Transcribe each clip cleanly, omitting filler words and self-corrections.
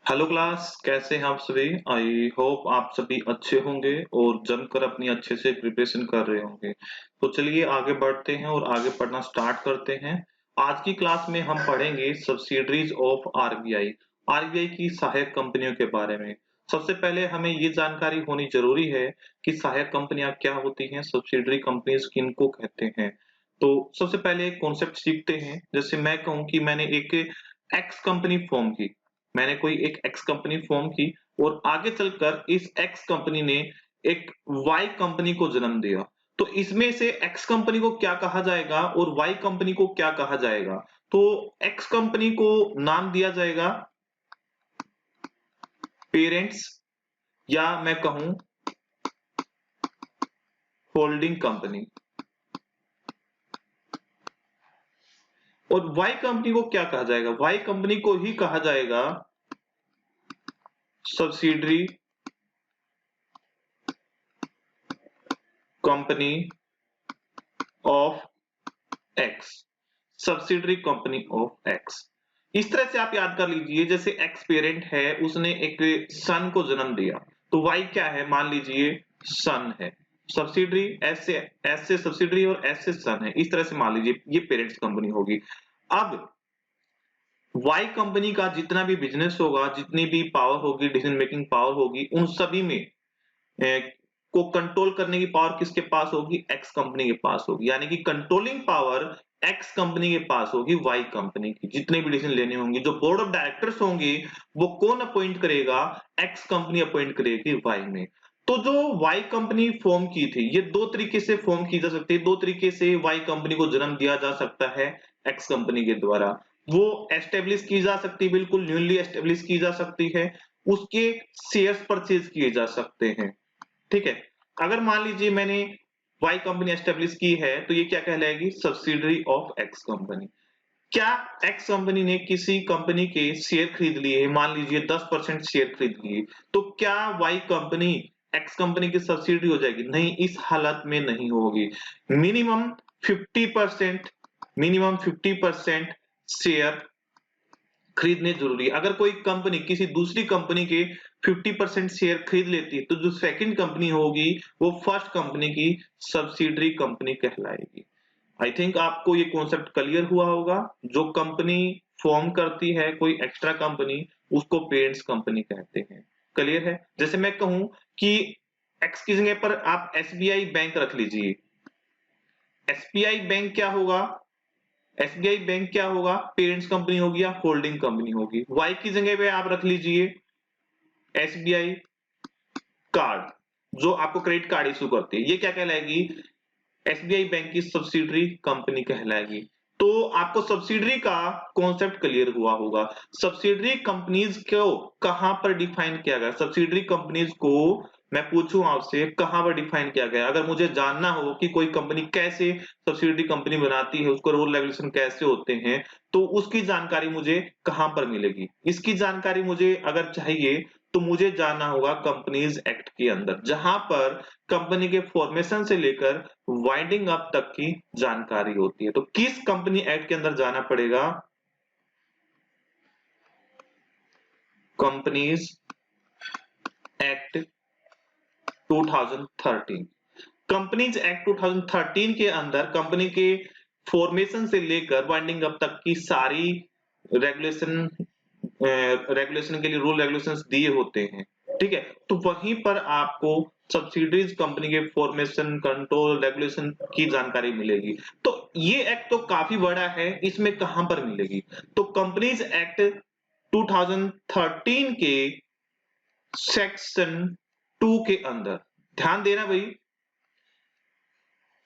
Hello class, कैसे हैं आप सभी। आई होप आप सभी अच्छे होंगे और जमकर अपनी अच्छे से प्रिपरेशन कर रहे होंगे। तो चलिए आगे बढ़ते हैं और आगे पढ़ना स्टार्ट करते हैं। आज की क्लास में हम पढ़ेंगे सब्सिडरीज ऑफ आरबीआई। आरबीआई की सहायक कंपनियों के बारे में। सबसे पहले हमें ये जानकारी होनी जरूरी है कि सहायक कंपनियां क्या होती हैं, सब्सिडरी कंपनीज किनको कहते हैं। तो सबसे पहले एक कॉन्सेप्ट सीखते हैं। जैसे मैं कहूँ कि मैंने एक एक्स कंपनी फॉर्म की, मैंने कोई एक एक्स कंपनी फॉर्म की और आगे चलकर इस एक्स कंपनी ने एक वाई कंपनी को जन्म दिया। तो इसमें से एक्स कंपनी को क्या कहा जाएगा और वाई कंपनी को क्या कहा जाएगा। तो एक्स कंपनी को नाम दिया जाएगा पेरेंट्स, या मैं कहूं होल्डिंग कंपनी। और वाई कंपनी को क्या कहा जाएगा, वाई कंपनी को ही कहा जाएगा subsidiary company of x. Subsidiary company of x. इस तरह से आप याद कर लीजिए, जैसे एक्स पेरेंट है, उसने एक सन को जन्म दिया, तो वाई क्या है, मान लीजिए सन है। सब्सिडरी एस से सब्सिडरी और एस से सन है, इस तरह से मान लीजिए ये पेरेंट्स कंपनी होगी। अब वाई कंपनी का जितना भी बिजनेस होगा, जितनी भी पावर होगी, डिसीजन मेकिंग पावर होगी, उन सभी में को कंट्रोल करने की पावर किसके पास होगी, एक्स कंपनी के पास होगी। यानी कि कंट्रोलिंग पावर एक्स कंपनी के पास होगी वाई कंपनी की। जितने भी डिसीजन लेने होंगे, जो बोर्ड ऑफ डायरेक्टर्स होंगे, वो कौन अपॉइंट करेगा, एक्स कंपनी अपॉइंट करेगी वाई में। तो जो वाई कंपनी फॉर्म की थी, ये दो तरीके से फॉर्म की जा सकती है। दो तरीके से वाई कंपनी को जन्म दिया जा सकता है एक्स कंपनी के द्वारा। वो एस्टेब्लिश की जा सकती है, बिल्कुल न्यूली एस्टेब्लिश की जा सकती है। उसके शेयर्स परचेज किए जा सकते हैं। ठीक है। अगर मान लीजिए मैंने वाई कंपनी एस्टेब्लिश की है, तो ये क्या कहलाएगी, सब्सिडरी ऑफ एक्स कंपनी। क्या एक्स कंपनी ने किसी कंपनी के शेयर खरीद लिए, मान लीजिए 10% शेयर खरीद लिए, तो क्या वाई कंपनी एक्स कंपनी की सब्सिडरी हो जाएगी? नहीं, इस हालत में नहीं होगी। मिनिमम 50%, मिनिमम 50% शेयर खरीदने जरूरी है। अगर कोई कंपनी किसी दूसरी कंपनी के 50% शेयर खरीद लेती है, तो जो सेकंड कंपनी होगी वो फर्स्ट कंपनी की सब्सिडरी कंपनी कहलाएगी। आई थिंक आपको ये कॉन्सेप्ट क्लियर हुआ होगा। जो कंपनी फॉर्म करती है कोई एक्स्ट्रा कंपनी, उसको पेरेंट्स कंपनी कहते हैं। क्लियर है। जैसे मैं कहूं कि एक्स की जगह पर आप एसबीआई बैंक रख लीजिए। एसबीआई बैंक क्या होगा, एसबीआई बैंक क्या होगा, पेरेंट्स कंपनी होगी या होल्डिंग कंपनी होगी। वाई की जगह पे आप रख लीजिए एसबीआई कार्ड, जो आपको क्रेडिट कार्ड इशू करती है, ये क्या कहलाएगी, एसबीआई बैंक की सब्सिडरी कंपनी कहलाएगी। तो आपको सब्सिडरी का कॉन्सेप्ट क्लियर हुआ होगा। सब्सिडरी कंपनीज को कहां पर डिफाइन किया गया, सब्सिडरी कंपनीज को मैं पूछूं आपसे कहां पर डिफाइन किया गया। अगर मुझे जानना हो कि कोई कंपनी कैसे सब्सिडरी कंपनी बनाती है, उसको रूल रेगुलेशन कैसे होते हैं, तो उसकी जानकारी मुझे कहां पर मिलेगी। इसकी जानकारी मुझे अगर चाहिए तो मुझे जाना होगा कंपनीज एक्ट के अंदर, जहां पर कंपनी के फॉर्मेशन से लेकर वाइंडिंग अप तक की जानकारी होती है। तो किस कंपनी एक्ट के अंदर जाना पड़ेगा, कंपनीज एक्ट 2013। कंपनीज एक्ट 2013 के अंदर कंपनी के फॉर्मेशन से लेकर वाइंडिंग अप तक की सारी रेगुलेशन, रेगुलेशन के लिए रूल रेगुलेशंस दिए होते हैं। ठीक है। तो वहीं पर आपको सब्सिडीज कंपनी के फॉर्मेशन, कंट्रोल, रेगुलेशन की जानकारी मिलेगी। तो ये एक्ट तो काफी बड़ा है, इसमें कहां पर मिलेगी, तो कंपनीज एक्ट 2013 के सेक्शन 2 के अंदर, ध्यान देना भाई,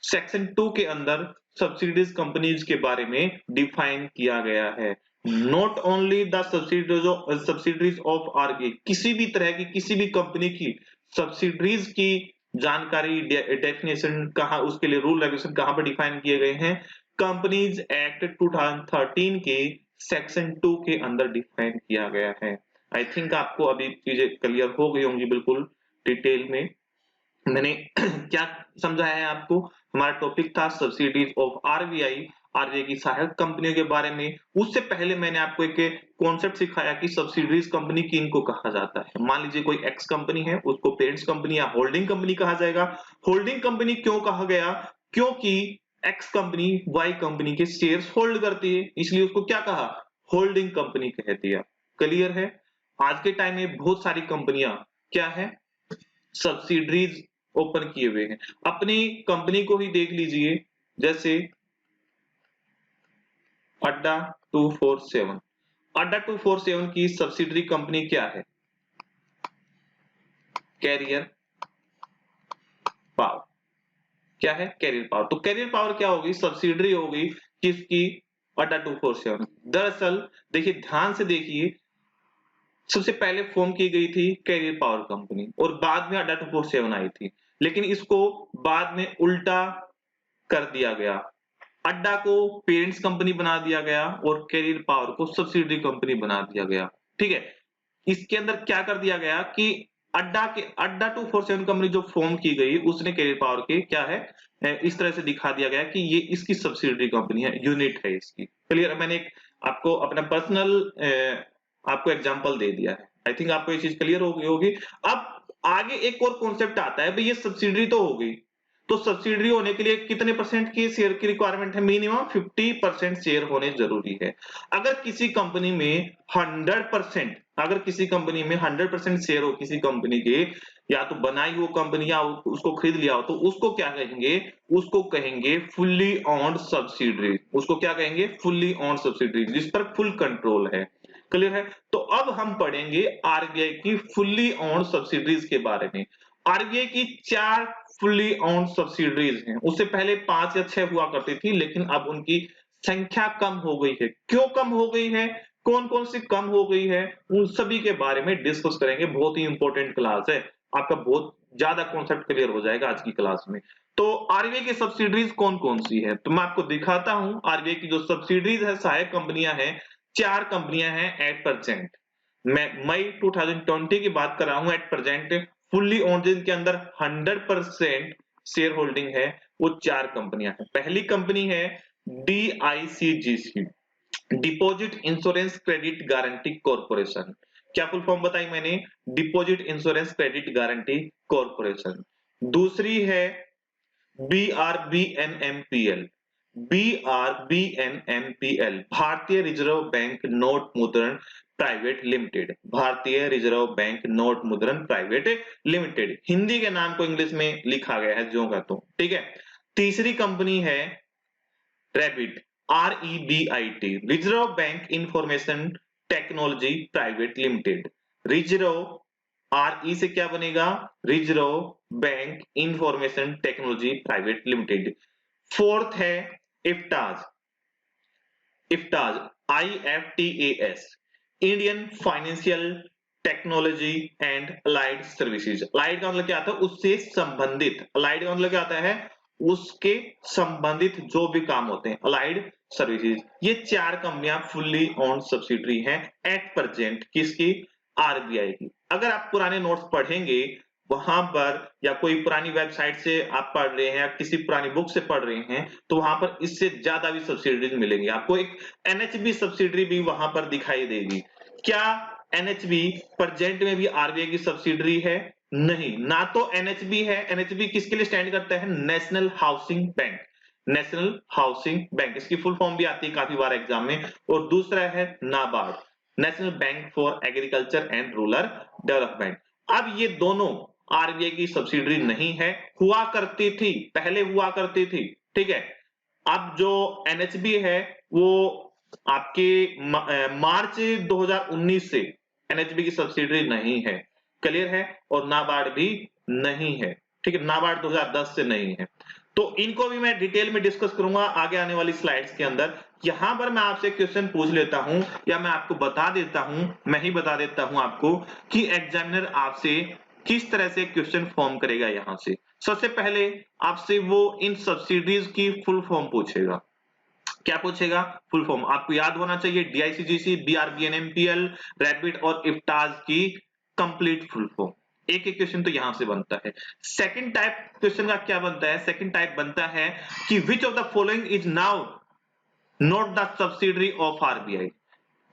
सेक्शन 2 के अंदर सब्सिडीज कंपनीज के बारे में डिफाइन किया गया है। Not only the subsidies of RBI, किसी भी तरह की किसी भी कंपनी की सब्सिडीज की जानकारी, डेफिनेशन कहां, उसके लिए रूल रेगुलेशन कहां पर डिफाइन किए गए हैं, कंपनीज एक्ट 2013 के सेक्शन 2 के अंदर डिफाइन किया गया है। आई थिंक आपको अभी चीजें क्लियर हो गई होंगी बिल्कुल डिटेल में। मैंने क्या समझाया है आपको, हमारा टॉपिक था सब्सिडीज ऑफ आरबीआई आरबीआई की सहायक कंपनियों के बारे में। उससे पहले मैंने आपको एक कॉन्सेप्ट सिखाया कि सब्सिडरीज कंपनी किनको कहा जाता है। मान लीजिए कोई एक्स कंपनी है, उसको पेरेंट्स कंपनी या होल्डिंग कंपनी कहा जाएगा। होल्डिंग कंपनी क्यों कहा गया? क्योंकि एक्स कंपनी वाई कंपनी के शेयर्स होल्ड करती है, इसलिए उसको क्या कहा? होल्डिंग कंपनी कह दिया। क्लियर है? आज के टाइम में बहुत सारी कंपनियां क्या है, सब्सिडरीज ओपन किए हुए हैं। अपनी कंपनी को ही देख लीजिए, जैसे अड्डा 247। अड्डा 247 की सब्सिडरी कंपनी क्या है? Carrier power. क्या है? Carrier power. तो कैरियर पावर क्या होगी? सब्सिडरी होगी किसकी? अड्डा 247। दरअसल देखिए, ध्यान से देखिए, सबसे पहले फॉर्म की गई थी कैरियर पावर कंपनी और बाद में अड्डा 247 आई थी, लेकिन इसको बाद में उल्टा कर दिया गया। अड्डा को पेरेंट्स कंपनी बना दिया गया और कैरियर पावर को सब्सिडरी कंपनी बना दिया गया। ठीक है? इसके अंदर क्या कर दिया गया कि अड्डा 247 कंपनी जो फॉर्म की गई, उसने कैरियर पावर के क्या है, इस तरह से दिखा दिया गया कि ये इसकी सब्सिडरी कंपनी है, यूनिट है इसकी। क्लियर? मैंने एक आपको अपना पर्सनल आपको एग्जांपल दे दिया है। आई थिंक आपको ये चीज क्लियर हो गई होगी। अब आगे एक और कॉन्सेप्ट आता है, भाई ये सब्सिडरी तो हो गई, तो सब्सिडरी होने के लिए कितने परसेंट की शेयर की रिक्वायरमेंट है? मिनिमम 50% शेयर होने जरूरी है। अगर किसी कंपनी में 100%, अगर किसी कंपनी में 100% शेयर हो किसी कंपनी के, या तो बनाई हो कंपनी या उसको खरीद लिया हो, तो उसको क्या कहेंगे? उसको कहेंगे फुल्ली ओन्ड सब्सिडरी। उसको क्या कहेंगे? फुल्ली ओन्ड सब्सिडरी, जिस पर फुल कंट्रोल है। क्लियर है? तो अब हम पढ़ेंगे आरबीआई की फुल्ली ओन्ड सब्सिडरीज के बारे में। आरबीआई की 4 फुल्ली ओन्ड सब्सिडरीज हैं। उससे पहले 5 या 6 हुआ करती थी, लेकिन अब उनकी संख्या कम हो गई है। क्यों कम हो गई है? कौन-कौन सी कम हो गई है? उन सभी के बारे में डिस्कस करेंगे। बहुत ही इंपॉर्टेंट क्लास है। आपका बहुत ज्यादा कॉन्सेप्ट क्लियर हो जाएगा आज की क्लास में। तो आरबीआई की सब्सिडरीज कौन-कौन सी है? तो मैं आपको दिखाता हूं। आरबीआई की जो सब्सिडरीज है, सहायक कंपनियां हैं, 4 कंपनियां हैं एट प्रेजेंट। मैं मई 2020 की बात कर रहा हूं। एट प्रेजेंट फुल्ली ओन्ड जिनके अंदर 100% शेयर होल्डिंग है, वो 4 कंपनियां हैं। पहली कंपनी है DICGC, deposit insurance credit guarantee corporation. क्या फुल फॉर्म बताई मैंने? Deposit insurance credit guarantee corporation. दूसरी है बीआरबीएनएमपीएल। बीआरबीएनएमपीएल भारतीय रिजर्व बैंक नोट मुद्रण प्राइवेट लिमिटेड। भारतीय रिजर्व बैंक नोट मुद्रण प्राइवेट लिमिटेड, हिंदी के नाम को इंग्लिश में लिखा गया है ज्यों का त्यों। ठीक है? तीसरी कंपनी है rabbit, REBIT, reserve bank information technology private limited. Reserve, RE से क्या बनेगा? Reserve bank information technology private limited. Fourth है इफ्ताज, इफ्ताज, IFTAS, Indian financial technology and allied services. Allied का मतलब क्या आता है? उससे संबंधित। अलाइड का मतलब क्या आता है? उसके संबंधित जो भी काम होते हैं, अलाइड सर्विसेज। ये 4 कंपनियां फुल्ली ओन्ड सब्सिडरी हैं एट प्रेजेंट। किसकी? आरबीआई की। अगर आप पुराने नोट्स पढ़ेंगे वहां पर, या कोई पुरानी वेबसाइट से आप पढ़ रहे हैं या किसी पुरानी बुक से पढ़ रहे हैं, तो वहां पर इससे ज्यादा भी सब्सिडरीज मिलेंगे आपको। एक एनएचबी सब्सिडरी भी वहां पर दिखाई देगी। क्या एनएचबी प्रेजेंट में भी आरबीआई की सब्सिडरी है? नहीं, ना तो एनएचबी है। एनएचबी किसके लिए स्टैंड करता है? National housing bank. National housing bank, इसकी फुल फॉर्म भी आती है काफी बार एग्जाम में। और दूसरा है NABARD, national bank for agriculture and rural development. अब ये दोनों आरबीआई की सब्सिडरी नहीं है, हुआ करती थी, पहले हुआ करती थी। ठीक है? अब जो एनएचबी है वो आपके मार्च 2019 से एनएचबी की सब्सिडरी नहीं है। क्लियर है? और नाबार्ड भी नहीं है। ठीक है? नाबार्ड 2010 से नहीं है। तो इनको भी मैं डिटेल में डिस्कस करूंगा आगे आने वाली स्लाइड्स के अंदर। यहां पर मैं आपसे क्वेश्चन पूछ लेता हूं, या मैं आपको बता देता हूं, मैं ही बता देता हूं आपको कि एग्जामिनर आपसे किस तरह से क्वेश्चन फॉर्म करेगा। यहां से सबसे पहले आपसे वो इन सब्सिडीज की फुल फॉर्म पूछेगा। क्या पूछेगा? फुल फॉर्म आपको याद होना चाहिए। डीआईसीजीसी, बीआरबीएनएमपीएल, रैबिट और इफ्ताज की कंप्लीट फुल फॉर्म। एक एक क्वेश्चन तो यहां से बनता है। सेकंड टाइप क्वेश्चन का क्या बनता है? सेकंड टाइप बनता है कि विच of the following is now note the subsidiary of RBI.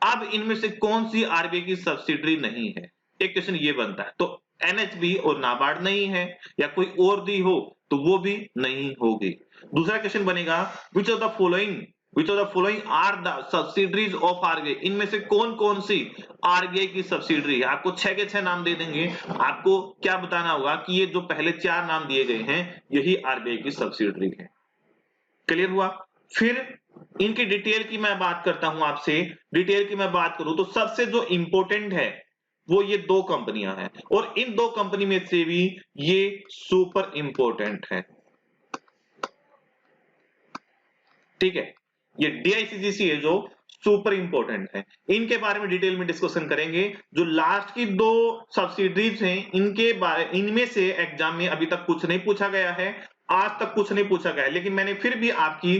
अब इनमें से कौन सी आरबीआई की सब्सिडरी नहीं है, एक क्वेश्चन ये बनता है। तो एनएचबी और नाबार्ड नहीं है, या कोई और दी हो तो वो भी नहीं होगी। दूसरा क्वेश्चन बनेगा which of the following are the subsidiaries of RBI. इनमें से कौन कौन सी आरबीआई की सब्सिडरी है। आपको 6 के 6 नाम दे देंगे, आपको क्या बताना होगा कि ये जो पहले 4 नाम दिए गए हैं यही आरबीआई की सब्सिडरी है। क्लियर हुआ। फिर इनकी डिटेल की मैं बात करता हूं आपसे। डिटेल की मैं बात करूं तो सबसे जो इंपॉर्टेंट है वो ये 2 कंपनियां हैं, और इन 2 कंपनी में से भी ये सुपर इंपॉर्टेंट है। ठीक है, ये डीआईसीजीसी है जो सुपर इंपॉर्टेंट है। इनके बारे में डिटेल में डिस्कशन करेंगे। जो लास्ट की 2 सब्सिडरीज हैं इनके बारे, इनमें से एग्जाम में अभी तक कुछ नहीं पूछा गया है, आज तक कुछ नहीं पूछा गया है, लेकिन मैंने फिर भी आपकी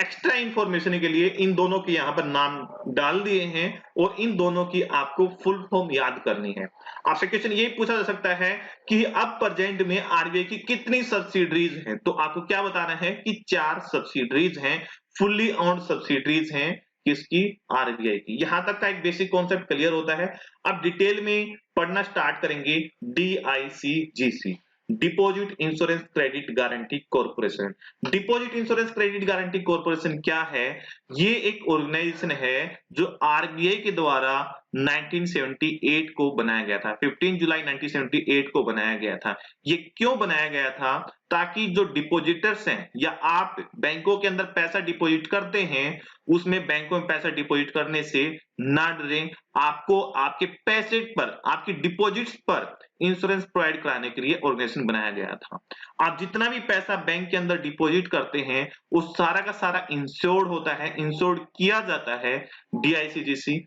एक्स्ट्रा इंफॉर्मेशन के लिए इन दोनों के यहां पर नाम डाल दिए हैं, और इन दोनों की आपको फुल फॉर्म याद करनी है। आपसे क्वेश्चन ये पूछा जा सकता है कि अब प्रेजेंट में आरबीआई की कितनी सब्सिडरीज हैं, तो आपको क्या बताना है कि 4 सब्सिडरीज हैं, फुल्ली ओन्ड सब्सिडरीज हैं किसकी, आरबीआई की। यहां तक का एक बेसिक कॉन्सेप्ट क्लियर होता है। अब डिटेल में पढ़ना स्टार्ट करेंगे। DICGC, deposit insurance credit guarantee corporation. Deposit insurance credit guarantee corporation क्या है? ये एक ऑर्गेनाइजेशन है जो आरबीआई के द्वारा 1978 को बनाया गया था। 15 जुलाई 1978 को बनाया गया था। ये क्यों बनाया गया था? ताकि जो डिपॉजिटर्स हैं या आप बैंकों के अंदर पैसा डिपॉजिट करते हैं, उसमें बैंकों में पैसा डिपॉजिट करने से ना डरें, आपको आपके पैसे पर, आपकी डिपॉजिट्स पर इंश्योरेंस प्रोवाइड कराने के लिए ऑर्गेनाइजेशन बनाया गया था। आप जितना भी पैसा बैंक के अंदर डिपॉजिट करते हैं वो सारा का सारा इंश्योर्ड होता है, इंश्योर्ड किया जाता है डीआईसीजीसी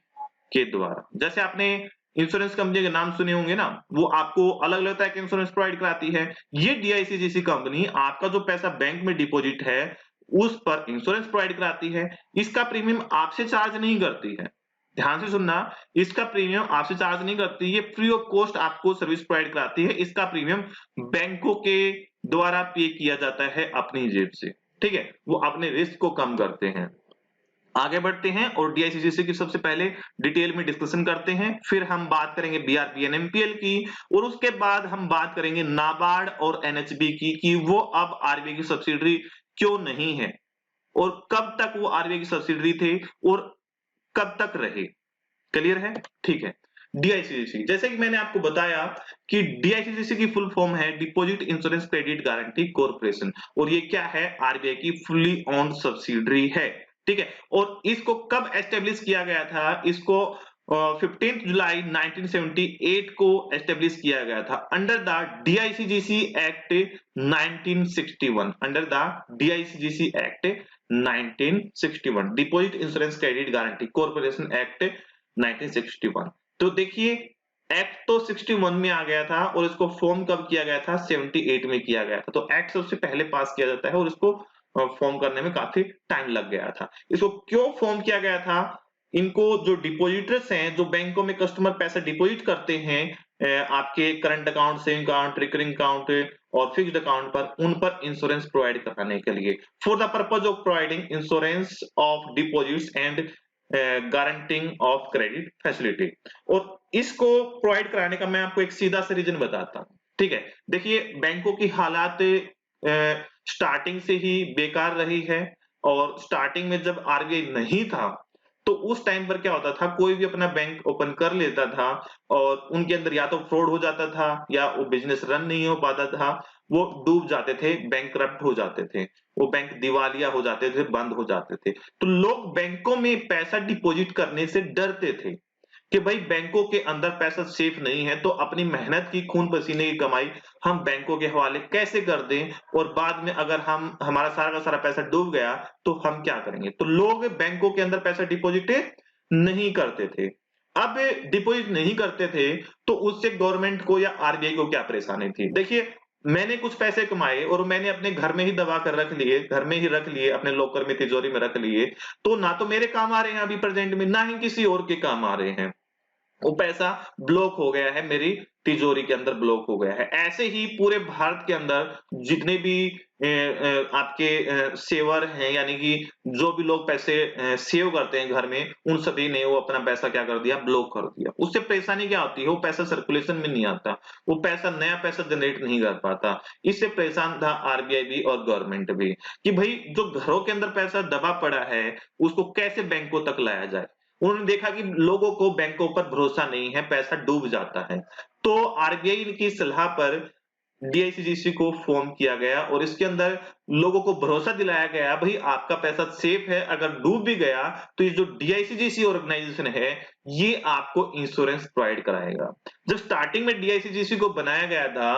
के द्वारा। जैसे आपने इंश्योरेंस कंपनी के नाम सुने होंगे ना, वो आपको अलग अलग तरह के इंश्योरेंस प्रोवाइड कराती है। ये डीआईसीजीसी कंपनी आपका जो पैसा बैंक में डिपॉजिट है उस पर इंश्योरेंस प्रोवाइड कराती है। इसका प्रीमियम आपसे चार्ज नहीं करती है, ध्यान से सुनना, इसका प्रीमियम आपसे चार्ज नहीं करती, ये फ्री ऑफ कॉस्ट आपको सर्विस प्रोवाइड कराती है। इसका प्रीमियम बैंकों के द्वारा पे किया जाता है अपनी जेब से। ठीक है, वो अपने रिस्क को कम करते हैं। आगे बढ़ते हैं और डीआईसीजीसी की सबसे पहले डिटेल में डिस्कशन करते हैं, फिर हम बात करेंगे बीआरबी एनएमपीएल की, और उसके बाद हम बात करेंगे नाबार्ड और एनएचबी की कि वो अब आरबीआई की सब्सिडरी क्यों नहीं है, और कब तक वो आरबीआई की सब्सिडरी थे और कब तक रहे। क्लियर है? ठीक है। डीआईसीजीसी, जैसे कि मैंने आपको बताया कि डीआईसीजीसी की फुल फॉर्म है deposit insurance credit guarantee corporation, और ये क्या है? आरबीआई की फुल्ली ओन्ड सब्सिडरी है। ठीक है, और इसको कब एस्टेब्लिश किया गया था? इसको 15 जुलाई 1978 को एस्टेब्लिश किया गया था under the DICGC act 1961। Under the DICGC act 1961, deposit insurance credit guarantee corporation act 1961। तो देखिए, एक्ट तो 61 में आ गया था और इसको फॉर्म कब किया गया था? 78 में किया गया था। तो एक्ट सबसे पहले पास किया जाता है और इसको फॉर्म करने में काफी टाइम लग गया था। इसको क्यों फॉर्म किया गया था? इनको जो डिपॉजिटर्स हैं, जो बैंकों में कस्टमर पैसा डिपॉजिट करते हैं आपके current account, saving account, recurring account और फिक्स्ड अकाउंट पर, उन पर इंश्योरेंस प्रोवाइड कराने के लिए, for the purpose of providing insurance of deposits and guaranteeing of credit facility. और इसको प्रोवाइड कराने का मैं आपको एक सीधा सा रीजन बताता हूं। ठीक है, देखिए, बैंकों की हालात स्टार्टिंग से ही बेकार रही है, और स्टार्टिंग में जब आरबीआई नहीं था तो उस टाइम पर क्या होता था, कोई भी अपना बैंक ओपन कर लेता था और उनके अंदर या तो फ्रॉड हो जाता था या वो बिजनेस रन नहीं हो पाता था, वो डूब जाते थे, बैंकरप्ट हो जाते थे, वो बैंक दिवालिया हो जाते थे, बंद हो जाते थे। तो लोग बैंकों में पैसा डिपॉजिट करने से डरते थे कि भाई बैंकों के अंदर पैसा सेफ नहीं है, तो अपनी मेहनत की, खून पसीने की कमाई हम बैंकों के हवाले कैसे कर दें, और बाद में अगर हम हमारा सारा का सारा पैसा डूब गया तो हम क्या करेंगे। तो लोग बैंकों के अंदर पैसा डिपॉजिट नहीं करते थे। अब डिपॉजिट नहीं करते थे तो उससे गवर्नमेंट को या आरबीआई को क्या परेशानी थी? देखिए, मैंने कुछ पैसे कमाए और मैंने अपने घर में ही दबा कर रख लिए, घर में ही रख लिए, अपने लॉकर में, तिजोरी में रख लिए, तो ना तो मेरे काम आ रहे हैं अभी प्रेजेंट में, ना ही किसी और के काम आ रहे हैं। वो पैसा ब्लॉक हो गया है, मेरी तिजोरी के अंदर ब्लॉक हो गया है। ऐसे ही पूरे भारत के अंदर जितने भी आपके सेवर हैं, यानी कि जो भी लोग पैसे सेव करते हैं घर में, उन सभी ने वो अपना पैसा क्या कर दिया, ब्लॉक कर दिया। उससे परेशानी क्या होती है, वो पैसा सर्कुलेशन में नहीं आता, वो पैसा नया पैसा जनरेट नहीं कर पाता। इससे परेशान था आरबीआई भी और गवर्नमेंट भी कि भाई जो घरों के अंदर पैसा दबा पड़ा है उसको कैसे बैंकों तक लाया जाए। उन्होंने देखा कि लोगों को बैंकों पर भरोसा नहीं है, पैसा डूब जाता है। तो आरबीआई की सलाह पर डीआईसीजीसी को फॉर्म किया गया और इसके अंदर लोगों को भरोसा दिलाया गया, भाई आपका पैसा सेफ है, अगर डूब भी गया तो ये जो डीआईसीजीसी ऑर्गेनाइजेशन है ये आपको इंश्योरेंस प्रोवाइड कराएगा। जब स्टार्टिंग में डीआईसीजीसी को बनाया गया था,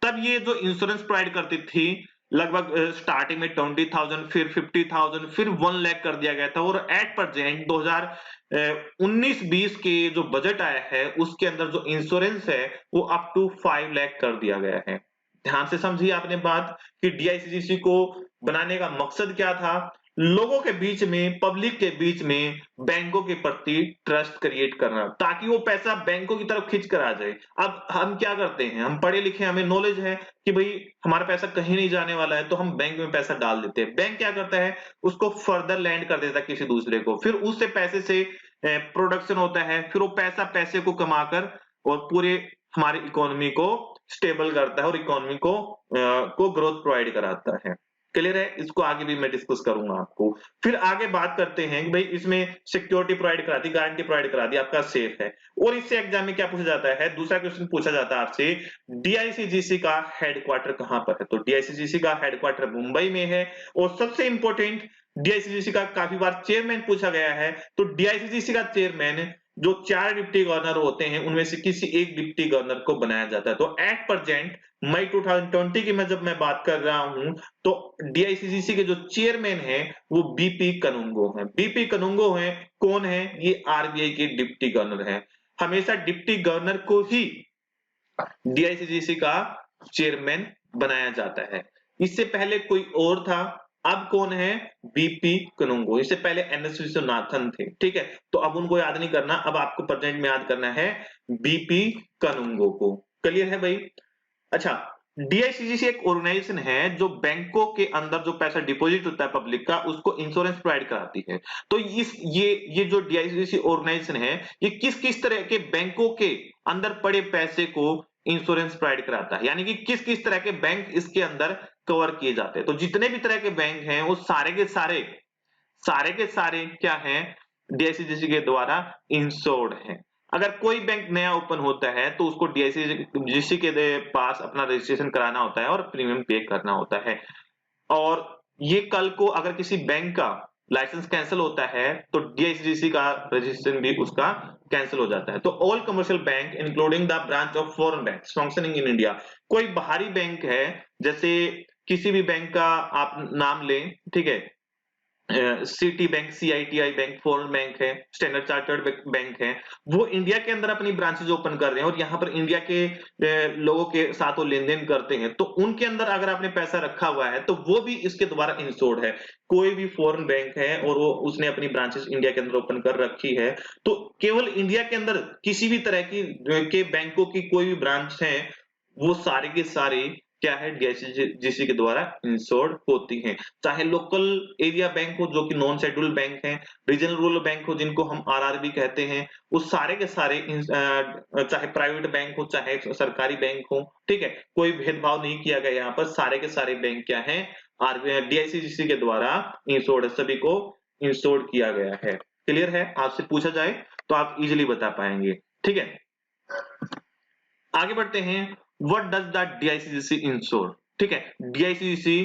तब ये जो इंश्योरेंस प्रोवाइड करती थी लगभग स्टार्टिंग में 20,000, फिर 50,000, फिर 1 लाख कर दिया गया था और एट प्रेजेंट 2019-20 के जो बजट आया है उसके अंदर जो इंश्योरेंस है वो अप टू 5 लाख कर दिया गया है। ध्यान से समझिए आपने बात कि डीआईसीजीसी को बनाने का मकसद क्या था, लोगों के बीच में, पब्लिक के बीच में बैंकों के प्रति ट्रस्ट क्रिएट करना, ताकि वो पैसा बैंकों की तरफ खींच कर आ जाए। अब हम क्या करते हैं, हम पढ़े लिखे, हमें नॉलेज है कि भाई हमारा पैसा कहीं नहीं जाने वाला है, तो हम बैंक में पैसा डाल देते हैं। बैंक क्या करता है, उसको फर्दर लैंड कर देता है किसी दूसरे को, फिर उससे पैसे से प्रोडक्शन होता है, फिर वो पैसा पैसे को कमाकर और पूरे हमारी इकोनॉमी को स्टेबल करता है और इकोनॉमी को ग्रोथ प्रोवाइड कराता है। क्लियर है? इसको आगे भी मैं डिस्कस करूंगा आपको। फिर आगे बात करते हैं कि भाई इसमें सिक्योरिटी प्रोवाइड करा दी, गारंटी प्रोवाइड करा दी, आपका सेफ है। और इससे एग्जाम में क्या पूछा जाता है, दूसरा क्वेश्चन पूछा जाता है आपसे, डीआईसीजीसी का हेडक्वार्टर कहां पर है? तो डीआईसीजीसी का हेडक्वार्टर मुंबई में है। और सबसे इंपॉर्टेंट, डीआईसीजीसी का काफी बार चेयरमैन पूछा गया है, तो डीआईसीजीसी का चेयरमैन जो 4 डिप्टी गवर्नर होते हैं उनमें से किसी एक डिप्टी गवर्नर को बनाया जाता है। तो एट प्रेजेंट मई 2020 की जब मैं बात कर रहा हूं तो डीआईसीजीसी के जो चेयरमैन हैं वो बीपी कनुंगो हैं। बीपी कनुंगो हैं, कौन है? ये आरबीआई के डिप्टी गवर्नर हैं। हमेशा डिप्टी गवर्नर को ही डीआईसीजीसी का चेयरमैन बनाया जाता है। इससे पहले कोई और था, अब कौन है? बीपी कनुंगो। इससे पहले एनएस विश्वनाथन थे, ठीक है? तो अब उनको याद नहीं करना, अब आपको प्रेजेंट में याद करना है बीपी कनुंगो को। क्लियर है भाई? अच्छा, डीआईसीजीसी एक ऑर्गेनाइजेशन है जो बैंकों के अंदर जो पैसा डिपॉजिट होता है पब्लिक का, उसको इंश्योरेंस प्रोवाइड कराती है। तो इस ये जो डीआईसीजीसी ऑर्गेनाइजेशन है ये किस किस तरह के बैंकों के अंदर पड़े पैसे को इंश्योरेंस प्रोवाइड कराता है, यानी कि किस किस तरह के बैंक इसके अंदर कवर किए जाते हैं। तो जितने भी तरह के बैंक हैं वो सारे के सारे क्या हैं, डीआईसीजीसी के द्वारा इंश्योर्ड हैं। अगर कोई बैंक नया ओपन होता है तो उसको डीआईसीजीसी के पास अपना रजिस्ट्रेशन कराना होता है और प्रीमियम पे करना होता है। और ये कल को अगर किसी बैंक का लाइसेंस कैंसिल होता है तो डीआईसीजीसी का रजिस्ट्रेशन भी उसका कैंसिल हो जाता है। तो all commercial bank including the branch of foreign banks functioning in India, कोई बाहरी बैंक है, जैसे किसी भी बैंक का आप नाम लें, ठीक है, city bank, CITI bank, foreign bank है, स्टैंडर्ड चार्टर्ड बैंक है, वो इंडिया के अंदर अपनी ब्रांचेज ओपन कर रहे हैं और यहाँ पर इंडिया के लोगों के साथ वो लेन देन करते हैं, तो उनके अंदर अगर आपने पैसा रखा हुआ है तो वो भी इसके द्वारा इंश्योर्ड है। कोई भी फॉरेन बैंक है और वो उसने अपनी ब्रांचेस इंडिया के अंदर ओपन कर रखी है, तो केवल इंडिया के अंदर किसी भी तरह की के बैंकों की कोई भी ब्रांच है वो सारे के सारे क्या है, डीआईसीजीसी के द्वारा इंश्योर्ड होती हैं। चाहे लोकल एरिया बैंक हो जो कि नॉन शेड्यूल्ड बैंक है, रीजनल रूरल बैंक हो जिनको हम आरआरबी कहते हैं, वो सारे के सारे चाहे प्राइवेट बैंक हो चाहे सरकारी बैंक हो, ठीक है, कोई भेदभाव नहीं किया गया यहाँ पर, सारे के सारे बैंक क्या है, डीआईसीजीसी के द्वारा इंश्योर्ड है, सभी को इंश्योर्ड किया गया है। क्लियर है? आपसे पूछा जाए तो आप इजिली बता पाएंगे, ठीक है। आगे बढ़ते हैं, what does the DICGC ensure, ठीक है, डीआईसीजीसी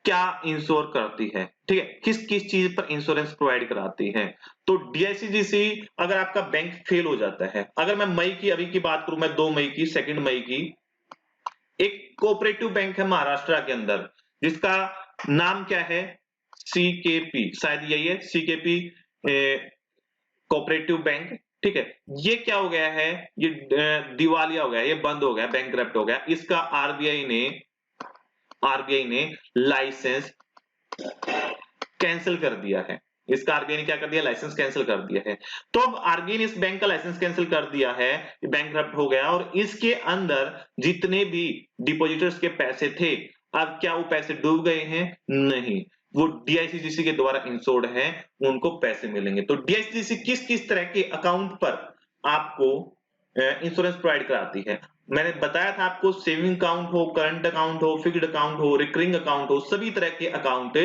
क्या इंश्योर करती है, ठीक है, किस किस चीज पर इंश्योरेंस प्रोवाइड कराती है। तो डीआईसीजीसी, अगर आपका बैंक फेल हो जाता है, अगर मैं मई की अभी की बात करूं, मैं 2 मई की, 2 मई की, एक कोऑपरेटिव बैंक है महाराष्ट्र के अंदर जिसका नाम क्या है, सीकेपी, शायद यही है, सीकेपी कोऑपरेटिव बैंक, ठीक है। ये क्या हो गया है, ये दिवालिया हो गया, ये बंद हो गया, बैंकक्रप्ट हो गया, इसका आरबीआई ने लाइसेंस कैंसिल कर दिया है, इसका आरबीआई ने क्या कर दिया, लाइसेंस कैंसिल कर दिया है। तो अब आरबीआई ने इस बैंक का लाइसेंस कैंसिल कर दिया है, बैंकरप्ट हो गया, और इसके अंदर जितने भी डिपॉजिटर्स के पैसे थे, अब क्या वो पैसे डूब गए हैं? नहीं, वो डीआईसीजीसी के द्वारा इंश्योर्ड है, उनको पैसे मिलेंगे। तो डीआईसीजीसी किस किस तरह के अकाउंट पर आपको इंश्योरेंस प्रोवाइड कराती है? मैंने बताया था आपको, सेविंग अकाउंट हो, करंट अकाउंट हो, फिक्स्ड अकाउंट हो, रिकरिंग अकाउंट हो, सभी तरह के अकाउंट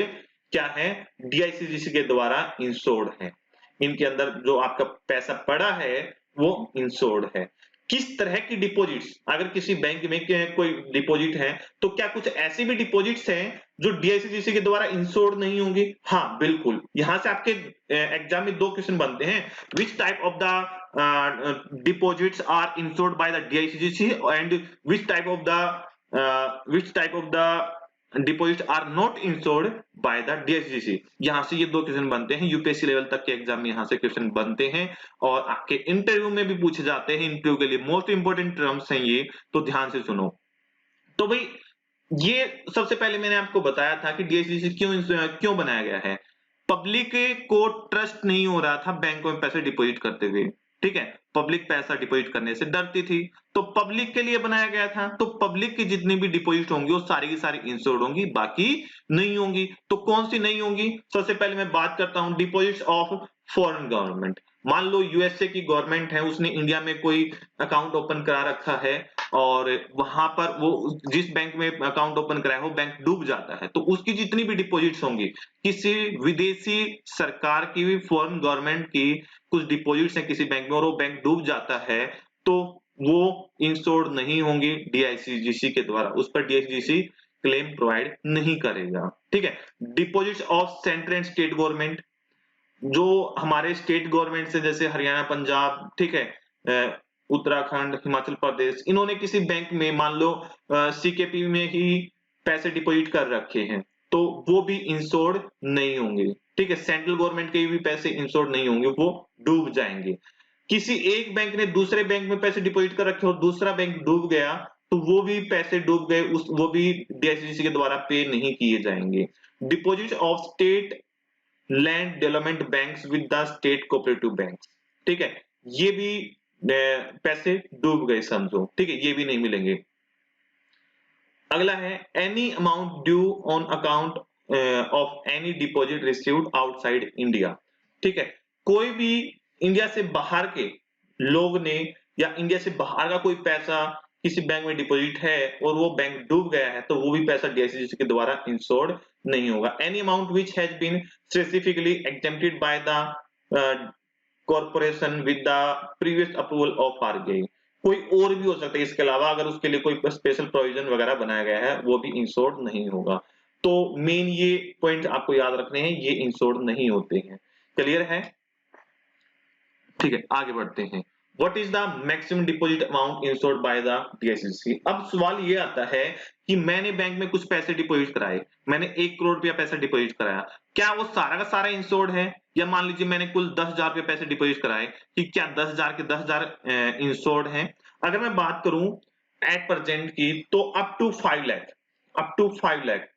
क्या है, डीआईसीजीसी के द्वारा इंश्योर्ड है। इनके अंदर जो आपका पैसा पड़ा है वो इंश्योर्ड है। किस तरह की डिपॉजिट्स, अगर किसी बैंक में कोई डिपॉजिट है, तो क्या कुछ ऐसी भी डिपॉजिट्स हैं जो डीआईसीजीसी के द्वारा इंश्योर्ड नहीं होंगी? हाँ बिल्कुल, यहां से आपके एग्जाम में 2 क्वेश्चन बनते हैं, which type of the deposits are insured by the DICGC and which type of the deposit are not insured by the DICGC. यहां से ये 2 क्वेश्चन बनते हैं, यूपीएससी लेवल तक के एग्जाम में यहां से क्वेश्चन बनते हैं, और आपके इंटरव्यू में भी पूछे जाते हैं। इंटरव्यू के लिए मोस्ट इंपोर्टेंट टर्म्स हैं ये, तो ध्यान से सुनो। तो भाई ये सबसे पहले मैंने आपको बताया था कि डीआईसीजीसी क्यों बनाया गया है। पब्लिक को ट्रस्ट नहीं हो रहा था बैंकों में पैसे डिपॉजिट करते हुए, ठीक है, पब्लिक पैसा डिपॉजिट करने से डरती थी, तो पब्लिक के लिए बनाया गया था। तो पब्लिक की जितनी भी डिपॉजिट होंगी वो सारी की सारी इंश्योर्ड होंगी, बाकी नहीं होंगी। तो कौन सी नहीं होंगी? सबसे पहले मैं बात करता हूं डिपॉजिट्स ऑफ फॉरेन गवर्नमेंट। मान लो यूएसए की गवर्नमेंट है, उसने इंडिया में कोई अकाउंट ओपन करा रखा है, और वहां पर वो जिस बैंक में अकाउंट ओपन कराया वो बैंक डूब जाता है, तो उसकी जितनी भी डिपॉजिट्स होंगी, किसी विदेशी सरकार की भी, फॉरेन गवर्नमेंट की कुछ डिपॉजिट्स हैं किसी बैंक में, और वो बैंक डूब जाता है, तो वो इंश्योर्ड नहीं होंगी डीआईसीजीसी के द्वारा, उस पर डीआईसीजीसी क्लेम प्रोवाइड नहीं करेगा। ठीक है, deposits of central and state government, जो हमारे स्टेट गवर्नमेंट से, जैसे हरियाणा, पंजाब, ठीक है, उत्तराखंड, हिमाचल प्रदेश, इन्होंने किसी बैंक में मान लो सीकेपी में ही पैसे डिपॉजिट कर रखे हैं, तो वो भी इंश्योर्ड नहीं होंगे। ठीक है, सेंट्रल गवर्नमेंट के भी पैसे इंश्योर्ड नहीं होंगे, वो डूब जाएंगे। किसी एक बैंक ने दूसरे बैंक में पैसे डिपॉजिट कर रखे हो, दूसरा बैंक डूब गया, तो वो भी पैसे डूब गए, वो भी डीआईसीजीसी के द्वारा पे नहीं किए जाएंगे। Deposit of state land development banks with the state cooperative banks, ठीक है, ये भी पैसे डूब गए समझो, ठीक है, ये भी नहीं मिलेंगे। अगला है any amount due on account of any deposit received outside India. ठीक है, कोई भी इंडिया से बाहर के लोग ने, या इंडिया से बाहर का कोई पैसा किसी बैंक में डिपॉजिट है और वो बैंक डूब गया है, तो वो भी पैसा डीआईसीजीसी के द्वारा इंश्योर्ड नहीं होगा। Any amount which has been specifically exempted by the corporation with the previous approval of RBI, कोई और भी हो सकता है इसके अलावा, अगर उसके लिए कोई स्पेशल प्रोविजन वगैरह बनाया गया है, वो भी इंश्योर्ड नहीं होगा। तो मेन ये पॉइंट आपको याद रखने हैं, ये इंश्योर्ड नहीं होते हैं। क्लियर है? ठीक है, आगे बढ़ते हैं। What is the maximum deposit amount insured by the DICC? अब सवाल ये आता है कि मैंने बैंक में कुछ पैसे डिपॉजिट कराए, मैंने 1 करोड़ रुपया पैसा डिपॉजिट कराया, क्या वो सारा का सारा इंश्योर्ड है? या मान लीजिए मैंने कुल 10,000 रुपये पैसे डिपॉजिट कराए, कि क्या 10,000 के 10,000 इंश्योर्ड हैं? अगर मैं बात करूं एट प्रेजेंट की, तो अप टू 5 लाख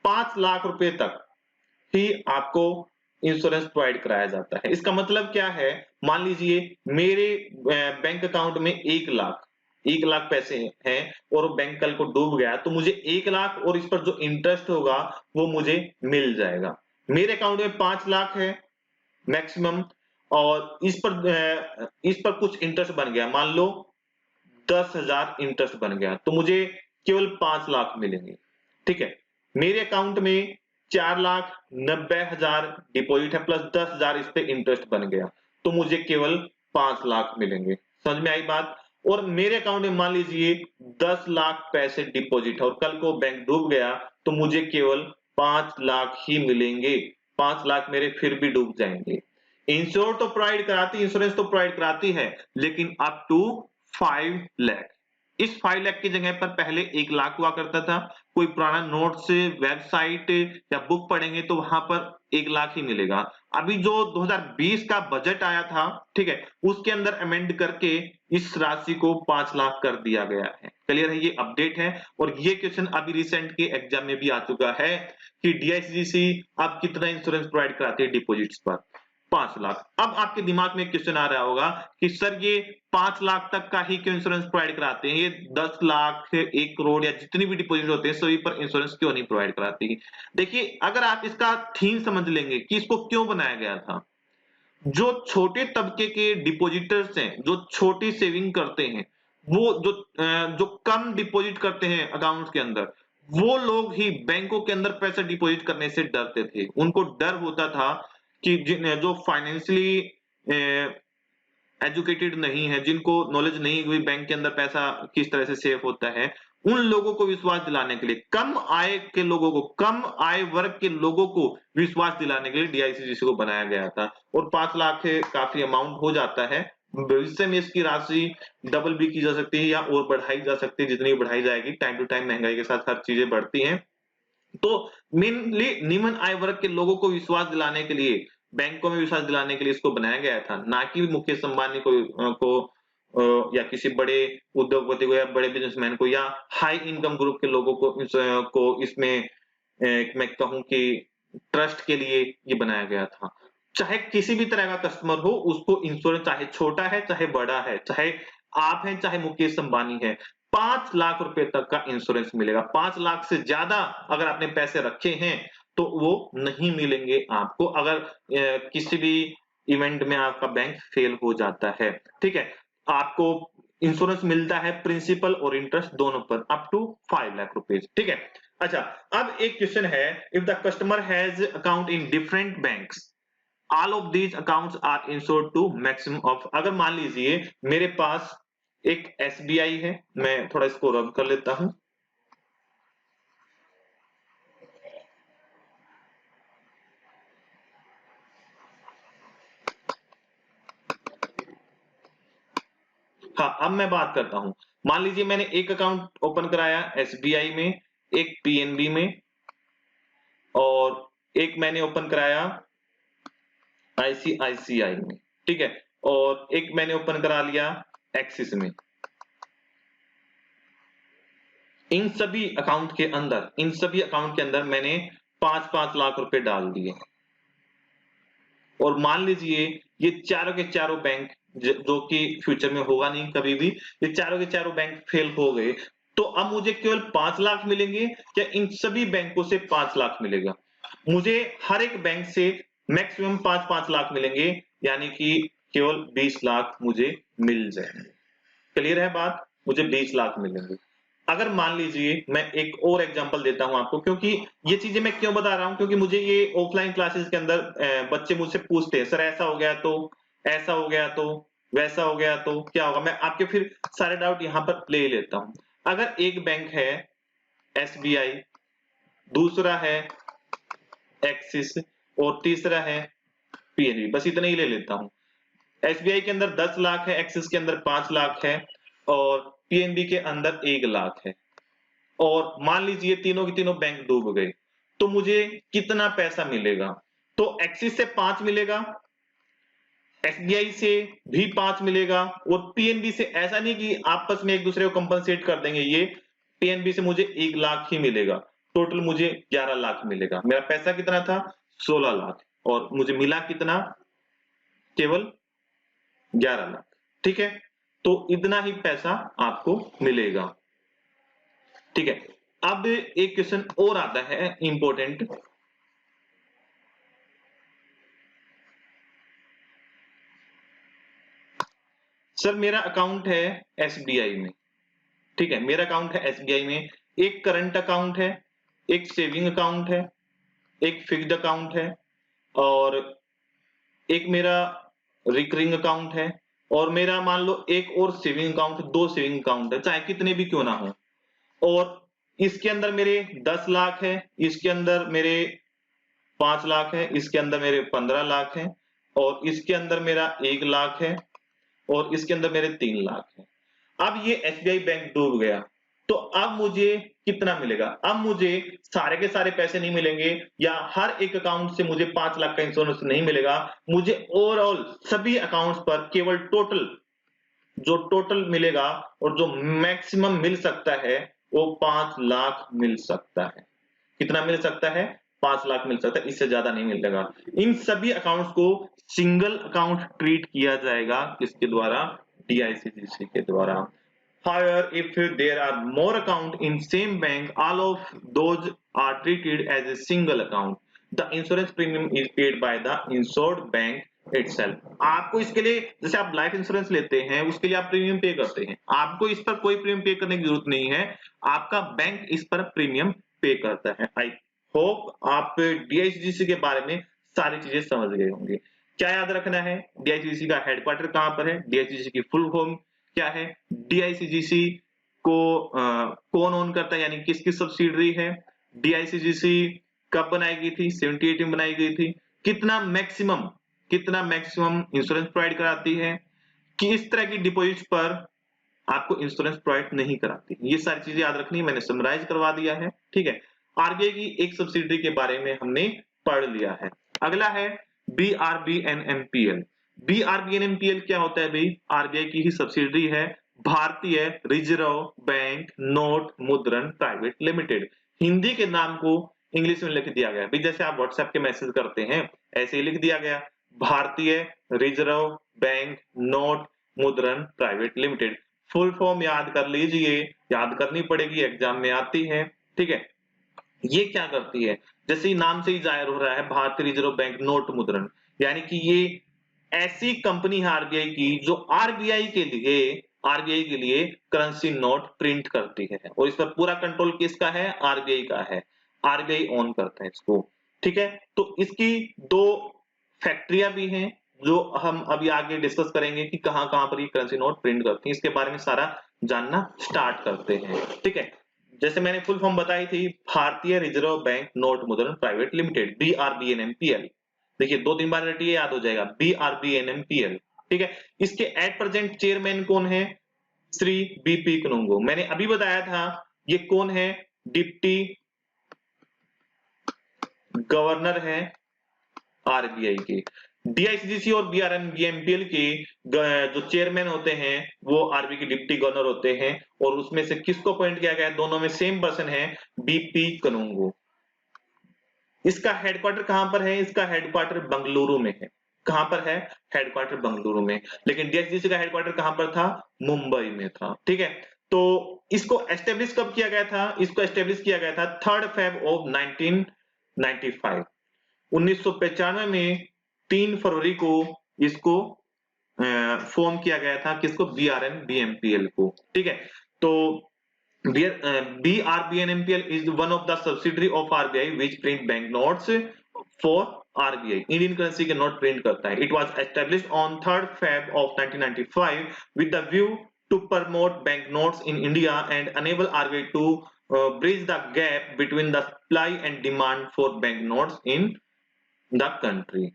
5 लाख रुपए तक ही आपको इंश्योरेंस प्रोवाइड कराया जाता है। इसका मतलब क्या है? मान लीजिए मेरे बैंक अकाउंट में 1 लाख पैसे हैं, और बैंक कल को डूब गया, तो मुझे 1 लाख और इस पर जो इंटरेस्ट होगा वो मुझे मिल जाएगा। मेरे अकाउंट में 5 लाख है मैक्सिमम, और इस पर कुछ इंटरेस्ट बन गया, मान लो 10,000 इंटरेस्ट बन गया, तो मुझे केवल 5 लाख मिलेंगे। ठीक है, मेरे अकाउंट में 4,90,000 डिपॉजिट है, प्लस 10,000 इस पे इंटरेस्ट बन गया, तो मुझे केवल 5 लाख मिलेंगे। समझ में आई बात? और मेरे अकाउंट में मान लीजिए 10 लाख पैसे डिपॉजिट है, और कल को बैंक डूब गया, तो मुझे केवल 5 लाख ही मिलेंगे, 5 लाख मेरे फिर भी डूब जाएंगे। इंश्योरेंस तो प्रोवाइड कराती है, लेकिन अप टू 5 लाख। इस 5 लाख की जगह पर पहले 1 लाख हुआ करता था। कोई पुराना नोट से वेबसाइट या बुक पढ़ेंगे तो वहां पर 1 लाख ही मिलेगा। अभी जो 2020 का बजट आया था, ठीक है, उसके अंदर अमेंड करके इस राशि को 5 लाख कर दिया गया है। क्लियर है? ये अपडेट है और ये क्वेश्चन अभी रिसेंट के एग्जाम में भी आ चुका है कि डीआईसीजीसी अब कितना इंश्योरेंस प्रोवाइड कराती है डिपॉजिट्स पर, 5 लाख। अब आपके दिमाग में क्वेश्चन आ रहा होगा कि सर ये 5 लाख तक का ही क्यों इंश्योरेंस प्रोवाइड कराते हैं, ये 10 लाख 1 करोड़ या जितनी भी डिपॉजिट होते हैं सभी पर इंश्योरेंस क्यों नहीं प्रोवाइड कराती है? देखिए, अगर आप इसका थीम समझ लेंगे कि इसको क्यों बनाया गया था, जो छोटे तबके के डिपॉजिटर्स हैं, जो छोटी सेविंग करते हैं, वो जो कम डिपॉजिट करते हैं अकाउंट्स के अंदर, वो लोग ही बैंकों के अंदर पैसा डिपॉजिट करने से डरते थे। उनको डर होता था कि जो फाइनेंशियली एजुकेटेड नहीं है, जिनको नॉलेज नहीं हुई बैंक के अंदर पैसा किस तरह से सेव होता है, उन लोगों को विश्वास दिलाने के लिए, कम आय के लोगों को, कम आय वर्ग के लोगों को विश्वास दिलाने के लिए डीआईसीजीसी को बनाया गया था। और 5 लाख काफी अमाउंट हो जाता है। भविष्य में इसकी राशि डबल भी की जा सकती है या और बढ़ाई जा सकती है, जितनी बढ़ाई जाएगी, टाइम टू टाइम महंगाई के साथ हर चीजें बढ़ती हैं। तो मेनली निम्न आय वर्ग के लोगों को विश्वास दिलाने के लिए, बैंकों में विश्वास दिलाने के लिए इसको बनाया गया था, ना कि मुकेश अंबानी या किसी बड़े उद्योगपति को या बड़े बिजनेसमैन को या हाई इनकम ग्रुप के लोगों को इसमें मैं कहूं कि ट्रस्ट के लिए ये बनाया गया था। चाहे किसी भी तरह का कस्टमर हो, उसको इंश्योरेंस, चाहे छोटा है चाहे बड़ा है, चाहे आप हैं चाहे मुकेश अंबानी है, 5 लाख रुपए तक का इंश्योरेंस मिलेगा। 5 लाख से ज्यादा अगर आपने पैसे रखे हैं तो वो नहीं मिलेंगे आपको, अगर किसी भी इवेंट में आपका बैंक फेल हो जाता है। ठीक है, आपको इंश्योरेंस मिलता है प्रिंसिपल और इंटरेस्ट दोनों पर अप टू 5 लाख रुपीज। ठीक है, अच्छा, अब एक क्वेश्चन है, if the customer has account in different banks, all of these accounts are insured to maximum of, अगर मान लीजिए मेरे पास एक एसबीआई है, मैं थोड़ा इसको रब कर लेता हूं, हाँ, अब मैं बात करता हूं। मान लीजिए मैंने एक अकाउंट ओपन कराया एसबीआई में, एक पीएनबी में, और एक मैंने ओपन कराया आईसीआईसीआई में। ठीक है, और एक मैंने ओपन करा लिया एक्सिस में। इन सभी अकाउंट के अंदर मैंने 5-5 लाख रुपए डाल दिए, और मान लीजिए ये चारों के चारों बैंक, जो कि फ्यूचर में होगा नहीं कभी भी, ये चारों के चारों बैंक फेल हो गए, तो अब मुझे केवल 5 लाख मिलेंगे या इन सभी बैंकों से 5 लाख मिलेगा? मुझे हर एक बैंक से मैक्सिमम 5-5 लाख मिलेंगे, यानी कि केवल 20 लाख मुझे मिल जाएंगे। क्लियर है बात? मुझे 20 लाख मिलेंगे। अगर मान लीजिए, मैं एक और एग्जांपल देता हूं आपको, क्योंकि ये चीजें मैं क्यों बता रहा हूं, क्योंकि मुझे ये ऑफलाइन क्लासेस के अंदर बच्चे मुझसे पूछते हैं, सर ऐसा हो गया तो, ऐसा हो गया तो, वैसा हो गया तो क्या होगा? मैं आपके फिर सारे डाउट यहां पर ले लेता हूं। अगर एक बैंक है एसबीआई, दूसरा है एक्सिस, और तीसरा है पीएनबी, बस इतना ही ले लेता हूं। एसबीआई के अंदर 10 लाख है, एक्सिस के अंदर 5 लाख है, और पीएनबी के अंदर 1 लाख है, और मान लीजिए तीनों के तीनों बैंक डूब गए, तो मुझे कितना पैसा मिलेगा? तो एक्सिस से 5 मिलेगा, एसबीआई से भी 5 मिलेगा, और पीएनबी से ऐसा नहीं कि आपस में एक दूसरे को कंपनसेट कर देंगे, ये पीएनबी से मुझे 1 लाख ही मिलेगा, टोटल मुझे 11 लाख मिलेगा। मेरा पैसा कितना था? 16 लाख, और मुझे मिला कितना? केवल 11 लाख। ठीक है, तो इतना ही पैसा आपको मिलेगा। ठीक है, अब एक क्वेश्चन और आता है इंपॉर्टेंट, सर मेरा अकाउंट है एसबीआई में। ठीक है, मेरा अकाउंट है एसबीआई में, एक करंट अकाउंट है, एक सेविंग अकाउंट है, एक फिक्स्ड अकाउंट है, और एक मेरा रिकरिंग अकाउंट है, और मेरा मान लो एक और सेविंग अकाउंट, 2 सेविंग अकाउंट है, चाहे कितने भी क्यों ना हो, और इसके अंदर मेरे 10 लाख है, इसके अंदर मेरे 5 लाख है, इसके अंदर मेरे 15 लाख है, और इसके अंदर मेरा 1 लाख है, और इसके अंदर मेरे 3 लाख है। अब ये एसबीआई बैंक डूब गया, तो अब मुझे कितना मिलेगा? अब मुझे सारे के सारे पैसे नहीं मिलेंगे या हर एक अकाउंट से मुझे 5 लाख का इंश्योरेंस नहीं मिलेगा। मुझे ओवरऑल सभी अकाउंट्स पर केवल टोटल मिलेगा और जो मैक्सिमम मिल सकता है वो 5 लाख मिल सकता है। कितना मिल सकता है? 5 लाख मिल सकता है, इससे ज्यादा नहीं मिलेगा। इन सभी अकाउंट्स को सिंगल अकाउंट ट्रीट किया जाएगा, किसके द्वारा? डीआईसीजीसी के द्वारा। However, if there are more account in same bank, all of those are treated as a single account. The insurance premium is paid by the insured bank itself. आपको इसके लिए, जैसे आप लाइफ इंश्योरेंस लेते हैं उसके लिए आप प्रीमियम पे करते हैं, आपको इस पर कोई प्रीमियम पे करने की जरूरत नहीं है, आपका बैंक इस पर प्रीमियम पे करता है। आई होप आप डीआईसीजीसी के बारे में सारी चीजें समझ गए होंगे। क्या याद रखना है? डीआईसीजीसी का हेडक्वार्टर कहां पर है, डीआईसीजीसी की फुल फॉर्म क्या है, डीआईसीजीसी को कौन ओन करता है, यानी किसकी सब्सिडरी है, डीआईसीजीसी कब बनाई गई थी, 78 में बनाई गई थी, कितना मैक्सिमम इंश्योरेंस प्रोवाइड कराती है, कि इस तरह की डिपॉजिट पर आपको इंश्योरेंस प्रोवाइड नहीं कराती। ये सारी चीजें याद रखनी है, मैंने समराइज करवा दिया है, ठीक है। आरबीआई की एक सब्सिडरी के बारे में हमने पढ़ लिया है। अगला है बीआरबीएनएमपीएल। बीआरबीएनएमपीएल क्या होता है भाई? आरबीआई की ही सब्सिडरी है, भारतीय रिजर्व बैंक नोट मुद्रण प्राइवेट लिमिटेड। हिंदी के नाम को इंग्लिश में लिख दिया गया भाई, जैसे आप व्हाट्सएप के मैसेज करते हैं ऐसे ही लिख दिया गया, भारतीय रिजर्व बैंक नोट मुद्रण प्राइवेट लिमिटेड। फुल फॉर्म याद कर लीजिए, याद करनी पड़ेगी, एग्जाम में आती है, ठीक है। ये क्या करती है? जैसे ही नाम से ही जाहिर हो रहा है, भारतीय रिजर्व बैंक नोट मुद्रण, यानी कि ये ऐसी कंपनी है आरबीआई की जो आरबीआई के लिए करेंसी नोट प्रिंट करती है, और इस पर पूरा कंट्रोल किसका है? आरबीआई का है, आरबीआई ओन करता है इसको, ठीक है। तो इसकी दो फैक्ट्रियां भी हैं जो हम अभी आगे डिस्कस करेंगे कि कहां कहां पर ये करेंसी नोट प्रिंट करती हैं, इसके बारे में सारा जानना स्टार्ट करते हैं, ठीक है। जैसे मैंने फुल फॉर्म बताई थी, भारतीय रिजर्व बैंक नोट मुद्रण प्राइवेट लिमिटेड, बीआरबीएनएमपीएल। देखिए 2-3 बार रटिए, याद हो जाएगा, बीआरबीएनएमपीएल, ठीक है। इसके एट प्रेजेंट चेयरमैन कौन है? श्री बीपी कनुंगो। मैंने अभी बताया था ये कौन है? डिप्टी गवर्नर है आरबीआई के। डीआईसीजीसी और बीआरबीएनएमपीएल के जो चेयरमैन होते हैं वो आरबीआई के डिप्टी गवर्नर होते हैं, और उसमें से किसको अपॉइंट किया गया है? दोनों में सेम पर्सन है, बीपी कनुंगो। इसका हेडक्वार्टर कहां पर है? इसका हेडक्वार्टर बंगलुरु में है। कहां पर है? हेडक्वार्टर बंगलुरु में। लेकिन डीएचडीसी का हेडक्वार्टर कहां पर था? मुंबई में था, ठीक है। तो इसको एस्टेब्लिश कब किया गया था? इसको एस्टेब्लिश किया गया था 3 फेब ऑफ 1995। 1995 में 3 फरवरी को इसको फॉर्म किया गया था, किसको? बीआरबीएनएमपीएल को, ठीक है। तो BRBNMPL is one of the subsidiary of RBI which print bank notes for RBI. Indian currency के नोट प्रिंट करता है। It was established on 3rd Feb of 1995 with the view to promote bank notes in India and enable RBI to bridge the gap between the supply and demand for bank notes in the country.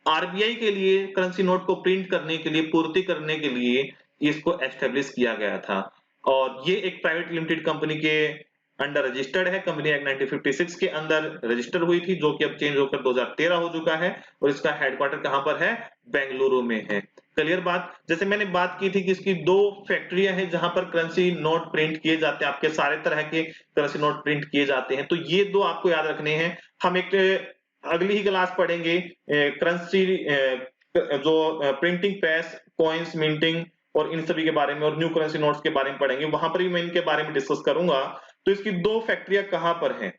RBI के लिए currency note को print करने के लिए, पूर्ति करने के लिए इसको एस्टेब्लिश किया गया था, और ये एक प्राइवेट लिमिटेड कंपनी के अंडर रजिस्टर्ड है। कंपनी एक्ट 1956 के अंदर रजिस्टर हुई थी, जो कि अब चेंज होकर 2013 हो चुका है, और इसका हेडक्वार्टर कहां पर है? बेंगलुरु में है। क्लियर बात? जैसे मैंने बात की थी कि इसकी 2 फैक्ट्रियां हैं जहां पर करेंसी नोट प्रिंट किए जाते हैं, आपके सारे तरह के करेंसी नोट प्रिंट किए जाते हैं, तो ये 2 आपको याद रखने हैं। हम एक अगली ही क्लास पढ़ेंगे करेंसी जो प्रिंटिंग प्रेस, कॉइन्स मिंटिंग और इन सभी के बारे में, और न्यू करेंसी नोट्स के बारे में पढ़ेंगे, वहां पर भी मैं इनके बारे में डिस्कस करूंगा। तो इसकी 2 फैक्ट्रियां कहां पर हैं?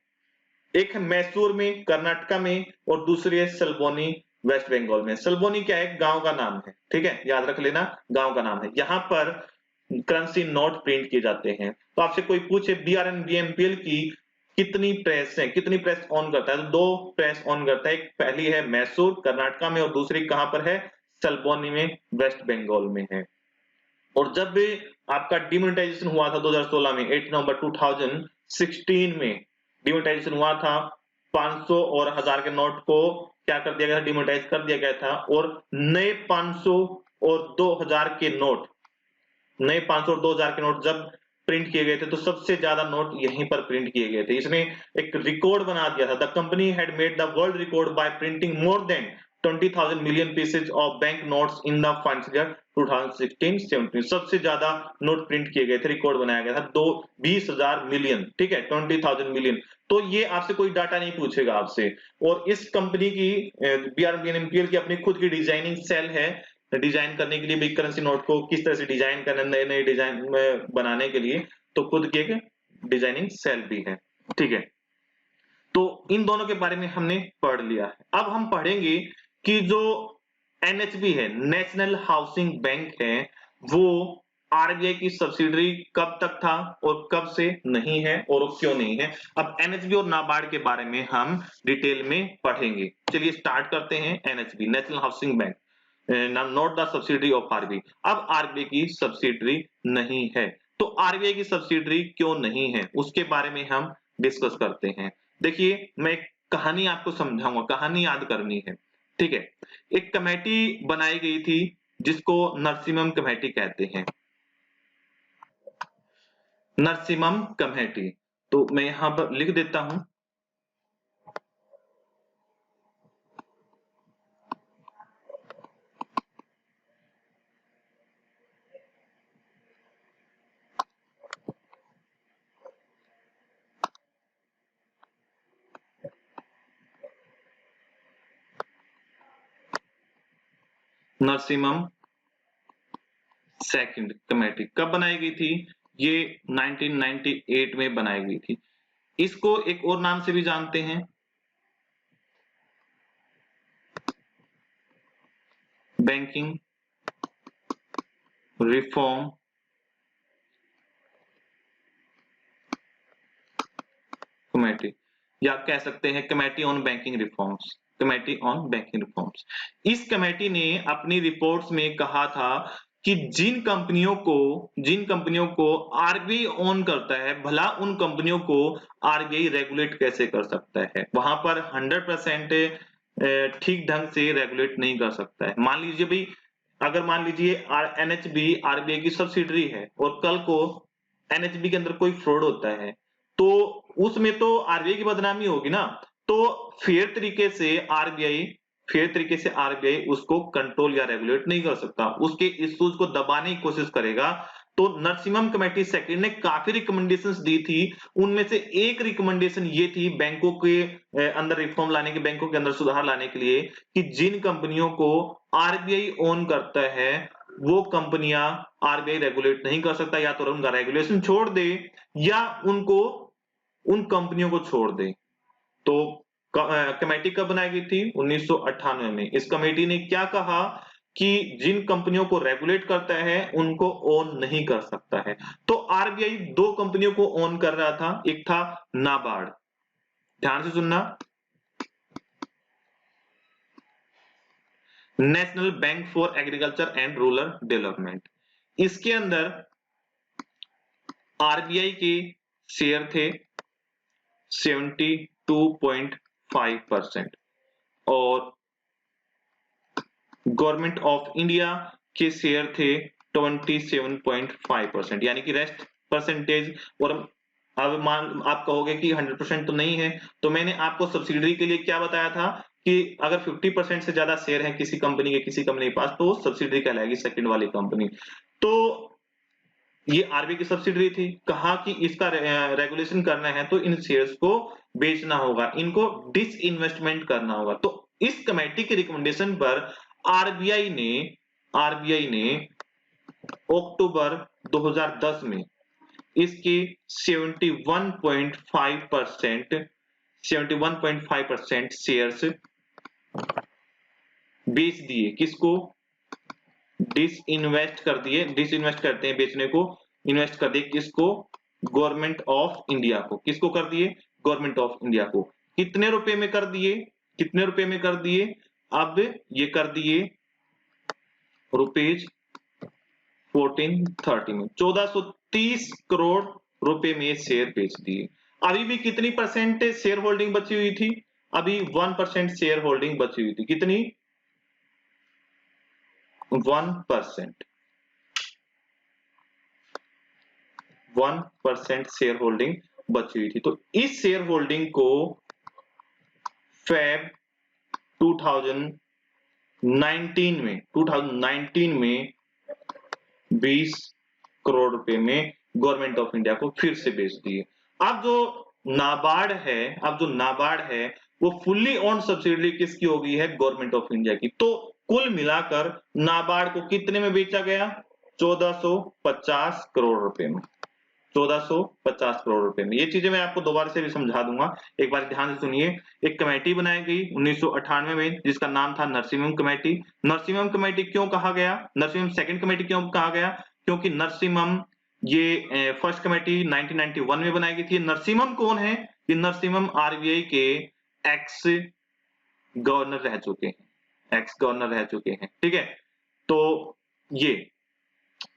एक है मैसूर में कर्नाटका में, और दूसरी है सल्बोनी वेस्ट बंगाल में। सल्बोनी क्या है? गांव का नाम है, ठीक है, याद रख लेना, गांव का नाम है। यहां पर करेंसी नोट प्रिंट किए जाते हैं। तो आपसे कोई पूछे बीआरबीएनएमपीएल की कितनी प्रेस है, कितनी प्रेस ऑन करता है? तो 2 प्रेस ऑन करता है, एक पहली है मैसूर कर्नाटका में, और दूसरी कहां पर है? सल्बोनी में वेस्ट बंगाल में है। और जब भी आपका डिमोनेटाइजेशन हुआ था 2016 में, 8 नवंबर 2016 में डिमोनेटाइजेशन हुआ था, 500 और 1000 के नोट को क्या कर दिया गया था? डिमोनेटाइज कर दिया गया था, और नए 500 और 2000 के नोट, नए 500 और 2000 के नोट जब प्रिंट किए गए थे, तो सबसे ज्यादा नोट यहीं पर प्रिंट किए गए थे। इसने एक रिकॉर्ड बना दिया था। The company had made the world record by printing more than 20,000 million pieces of bank notes in the financial year 2016-17। सबसे ज्यादा नोट प्रिंट किए गए थे, रिकॉर्ड बनाया गया था 20,000 मिलियन, ठीक है, 20,000 मिलियन। तो ये आपसे कोई डाटा नहीं पूछेगा आपसे। और इस कंपनी की बीआरबीएनपीएल की अपनी खुद की डिजाइनिंग सेल है, डिजाइन करने के लिए भी करेंसी नोट को किस तरह से डिजाइन करना, नए नए डिजाइन में बनाने के लिए, तो खुद की एक डिजाइनिंग सेल भी है, ठीक है। तो इन दोनों के बारे में हमने पढ़ लिया है। अब हम पढ़ेंगे कि जो एनएचबी है, नेशनल हाउसिंग बैंक है, वो आरबीआई की सब्सिडरी कब तक था और कब से नहीं है और क्यों नहीं है। अब एनएचबी और नाबार्ड के बारे में हम डिटेल में पढ़ेंगे। चलिए स्टार्ट करते हैं। NHB, national housing bank, not the subsidiary of RBI. अब आरबीआई की सब्सिडरी नहीं है, तो आरबीआई की सब्सिडरी क्यों नहीं है उसके बारे में हम डिस्कस करते हैं। देखिए, मैं एक कहानी आपको समझाऊंगा, कहानी याद करनी है, ठीक है। एक कमेटी बनाई गई थी जिसको नरसिम्हम कमेटी कहते हैं, नरसिम्हम कमेटी। तो मैं यहां पर लिख देता हूं, नरसिम्हम सेकंड कमेटी कब बनाई गई थी? ये 1998 में बनाई गई थी। इसको एक और नाम से भी जानते हैं, बैंकिंग रिफॉर्म कमेटी, या कह सकते हैं committee on banking reforms, committee on banking reforms. इस कमेटी ने अपनी रिपोर्ट्स में कहा था कि जिन कंपनियों को आरबीआई ओन करता है, भला उन कंपनियों को आरबीआई रेगुलेट कैसे कर सकता है। वहां पर 100% ठीक ढंग से रेगुलेट नहीं कर सकता है। मान लीजिए भाई, अगर मान लीजिए एनएचबी आरबीआई की सब्सिडरी है और कल को एनएचबी के अंदर कोई फ्रॉड होता है, तो उसमें तो आरबीआई की बदनामी होगी ना। तो फेयर तरीके से आरबीआई उसको कंट्रोल या रेगुलेट नहीं कर सकता, उसके इश्यूज को दबाने की कोशिश करेगा। तो नरसिम्हम कमेटी सेक्रेटरी ने काफी रिकमेंडेशंस दी थी। उनमें से एक रिकमेंडेशन ये थी बैंकों के अंदर रिफॉर्म लाने के, बैंकों के अंदर सुधार लाने के लिए, कि जिन कंपनियों को आरबीआई ओन करता है वो कंपनियां आरबीआई रेगुलेट नहीं कर सकता, या तो उनका रेगुलेशन छोड़ दे या उनको उन कंपनियों को छोड़ दे। तो कमेटी कब बनाई गई थी? 1998 में। इस कमेटी ने क्या कहा कि जिन कंपनियों को रेगुलेट करता है उनको ओन नहीं कर सकता है। तो आरबीआई दो कंपनियों को ओन कर रहा था, एक था नाबार्ड, ध्यान से सुनना, national bank for agriculture and rural development. इसके अंदर आरबीआई के शेयर थे 72.5% और गवर्नमेंट ऑफ इंडिया के शेयर थे 27.5%, यानी कि रेस्ट परसेंटेज। और अब मान आप कहोगे कि 100% तो नहीं है, तो मैंने आपको सब्सिडरी के लिए क्या बताया था कि अगर 50% से ज्यादा शेयर है किसी कंपनी के, किसी कंपनी के पास, तो सब्सिडरी कहलाएगी, सेकंड वाली कंपनी। तो ये आरबीआई की सब्सिडरी थी। कहा कि इसका रेगुलेशन करना है तो इन शेयर्स को बेचना होगा, इनको डिसइन्वेस्टमेंट करना होगा। तो इस कमेटी के रिकमेंडेशन पर आरबीआई ने अक्टूबर 2010 में इसके 71.5% शेयर्स बेच दिए। किसको? डिसइन्वेस्ट कर दिए। डिसइन्वेस्ट करते हैं बेचने को, इन्वेस्ट कर दिए किसको? गवर्नमेंट ऑफ इंडिया को। किसको कर दिए? गवर्नमेंट ऑफ इंडिया को। कितने रुपए में कर दिए? कितने रुपए में कर दिए? अब ये कर दिए रुपीज 1430 में, 1430 करोड़ रुपए में शेयर बेच दिए। अभी भी कितनी परसेंट शेयर होल्डिंग बची हुई थी? अभी 1% शेयर होल्डिंग बची हुई थी। कितनी? 1%। 1% शेयर होल्डिंग बची हुई थी। तो इस शेयर होल्डिंग को फेब 2019 में 20 करोड़ रुपए में गवर्नमेंट ऑफ इंडिया को फिर से बेच दिए। अब जो नाबार्ड है वो फुल्ली ओन्ड सब्सिडियरी किसकी हो गई है? गवर्नमेंट ऑफ इंडिया की। तो कुल मिलाकर नाबार्ड को कितने में बेचा गया? 1450 करोड़ रुपए में। 1450 करोड़ रुपए में। ये चीजें मैं आपको दोबारा से भी समझा दूंगा, एक बार ध्यान से सुनिए। एक कमेटी बनाई गई 1998 में जिसका नाम था नरसिम्हम कमेटी। नरसिम्हम कमेटी क्यों कहा गया? नरसिम्हम सेकंड कमेटी क्यों कहा गया? क्योंकि नरसिम्हम ये फर्स्ट कमेटी 1991 में बनाई गई थी। नरसिम्हम कौन है? ये नरसिम्हम आरबीआई के एक्स गवर्नर रह चुके हैं, ठीक है। तो ये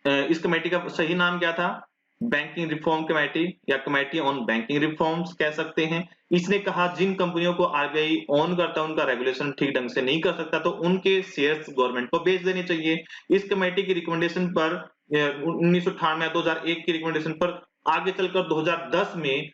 इस कमेटी का सही नाम क्या था? बैंकिंग रिफॉर्म कमेटी या कमेटी ऑन बैंकिंग रिफॉर्म्स कह सकते हैं। इसने कहा जिन कंपनियों को आरबीआई ओन करता है उनका रेगुलेशन ठीक ढंग से नहीं कर सकता तो उनके शेयर्स गवर्नमेंट को बेच देने चाहिए। इस कमेटी की रिकमेंडेशन पर 1998 2001 की रिकमेंडेशन पर आगे चलकर 2010 में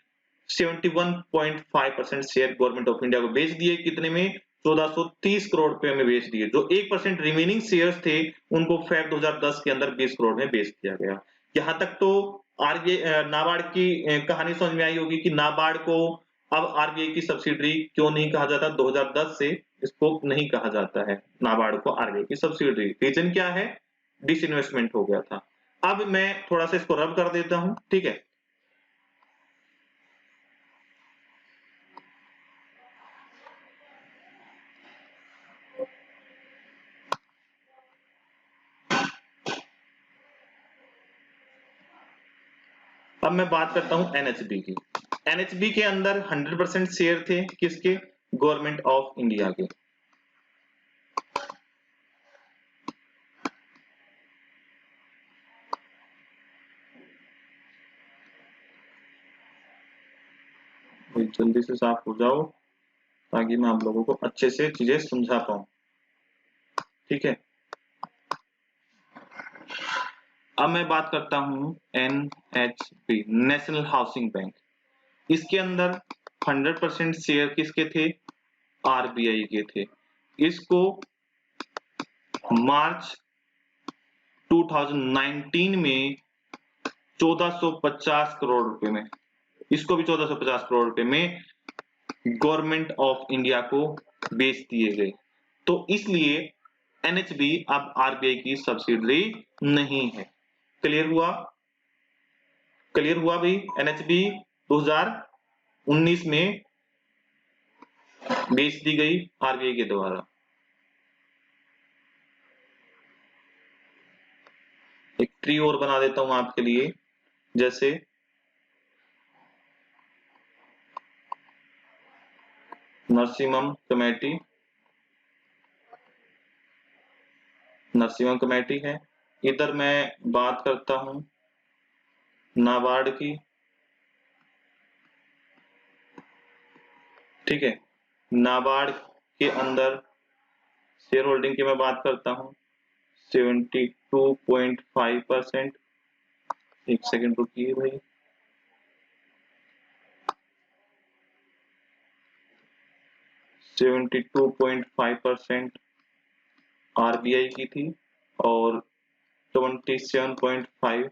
71.5% शेयर गवर्नमेंट ऑफ इंडिया को बेच दिए। कितने में? 1430 करोड़ रुपए में बेच दिए। जो 1% रिमेनिंग शेयर्स थे उनको फेब 2010 के अंदर 20 करोड़ में बेच दिया गया। यहां तक तो आरबीआई नाबार्ड की कहानी समझ में आई होगी कि नाबार्ड को अब आरबीआई की सब्सिडरी क्यों नहीं कहा जाता? 2010 से इसको नहीं कहा जाता है नाबार्ड को आरबीआई की सब्सिडरी। रीजन क्या है? डिसइन्वेस्टमेंट हो गया था। अब मैं थोड़ा सा इसको रब कर देता हूं, ठीक है। अब मैं बात करता हूं एनएचबी की। एनएचबी के अंदर 100% शेयर थे किसके? गवर्नमेंट ऑफ इंडिया के। जल्दी से साफ हो जाओ ताकि मैं आप लोगों को अच्छे से चीजें समझा पाऊं, ठीक है। अब मैं बात करता हूं एनएचबी, नेशनल हाउसिंग बैंक। इसके अंदर 100% शेयर किसके थे? आरबीआई के थे। इसको मार्च 2019 में 1450 करोड़ रुपए में, इसको भी 1450 करोड़ रुपए में गवर्नमेंट ऑफ इंडिया को बेच दिए गए। तो इसलिए एनएचबी अब आरबीआई की सब्सिडरी नहीं है। क्लियर हुआ? क्लियर हुआ भाई? एनएचबी 2019 में बेच दी गई आरबीआई के द्वारा। एक ट्री और बना देता हूं आपके लिए, जैसे नरसिम्हम कमेटी है। इधर मैं बात करता हूं नाबार्ड की, ठीक है। नाबार्ड के अंदर शेयर होल्डिंग की मैं बात करता हूं 72.5%। एक सेकंड रुकिए भाई। 72.5% आरबीआई की थी और 27.5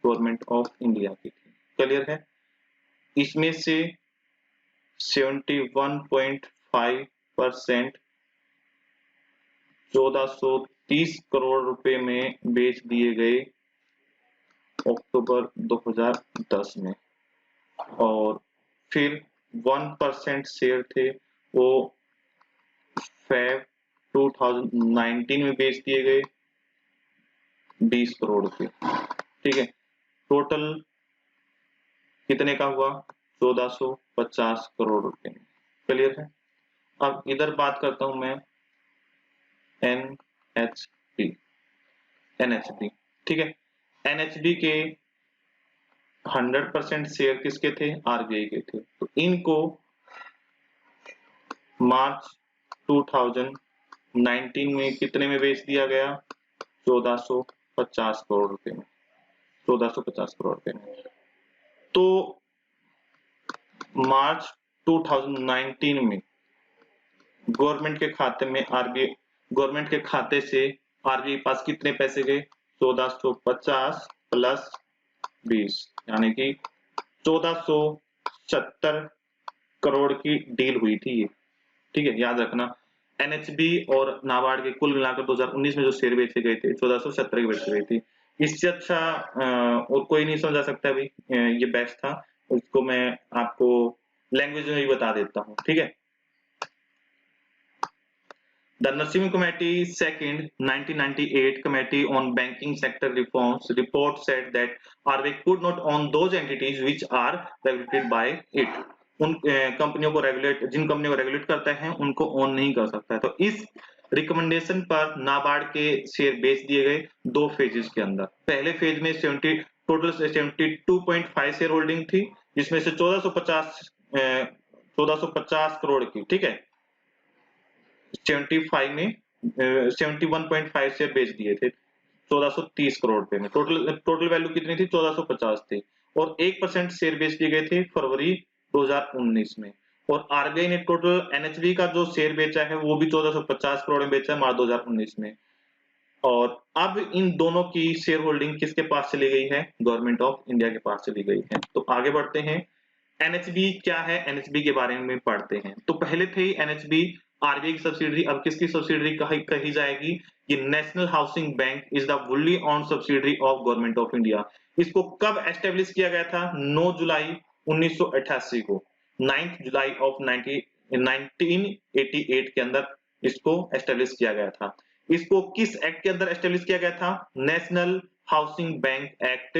गवर्नमेंट ऑफ इंडिया की थी। क्लियर है? इसमें से 71.5% 1430 करोड़ रुपए में बेच दिए गए अक्टूबर 2010 में, और फिर 1% शेयर थे वो फेब 2019 में बेच दिए गए 20 करोड़ रुपए, ठीक है। टोटल कितने का हुआ? 1450 करोड़ रुपए में। क्लियर है? अब इधर बात करता हूं मैं एनएचबी, ठीक है। एनएचबी के 100% शेयर किसके थे? आरबीआई के थे। तो इनको मार्च 2019 में कितने में बेच दिया गया? 1450 करोड़ रुपए में। 1450 करोड़ पेमेंट। तो मार्च 2019 में गवर्नमेंट के खाते में आरबीआई, गवर्नमेंट के खाते से आरबीआई पास कितने पैसे गए? 1450 प्लस 20 यानी कि 1470 करोड़ की डील हुई थी ये। ठीक है, याद रखना। एनएचबी और नाबार्ड के कुल मिलाकर 2019 में जो शेयर बेचे गए थे 1470 के बेचे गए थे। इससे अच्छा और कोई नहीं समझा सकता भाई, ये बेस्ट था। उसको मैं आपको लैंग्वेज में भी बता देता हूँ। ठीक है, The Narasimha Committee second 1998 Committee on Banking Sector Reforms report said that RBI could not own those entities which are regulated by it. उन कंपनियों को रेगुलेट, जिन कंपनियों को रेगुलेट करता है उनको ओन नहीं कर सकता है। तो इस रिकमेंडेशन पर नाबार्ड के शेयर बेच दिए गए दो फेजेस के अंदर। पहले फेज में 72.5 शेयर होल्डिंग थी, जिसमें से 1450 करोड़ की, ठीक है, 75 में 71.5 शेयर बेच दिए थे 1430 करोड़ रुपए में। टोटल वैल्यू कितनी थी? 1450 थी। और 1% शेयर बेच दिए गए थे फरवरी 2019 में। और आरबीआई ने टोटल एनएचबी का जो शेयर बेचा है वो भी 1450 करोड़ में बेचा है मार्च 2019 में। और अब इन दोनों की शेयर होल्डिंग किसके पास चली गई है? गवर्नमेंट ऑफ इंडिया के पास चली गई है। तो आगे बढ़ते हैं। एनएचबी क्या है? एनएचबी के बारे में पढ़ते हैं। तो पहले थे एनएचबी आरबीआई की सब्सिडरी, अब किसकी सब्सिडरी कही जाएगी? ये national housing bank is the fully owned subsidiary of government of India. इसको कब एस्टेब्लिश किया गया था? 9 जुलाई 1988 को, 9 जुलाई ऑफ 1988 के अंदर इसको एस्टेब्लिश किया गया था। इसको किस एक्ट के अंदर एस्टेब्लिश किया गया था? नेशनल हाउसिंग बैंक एक्ट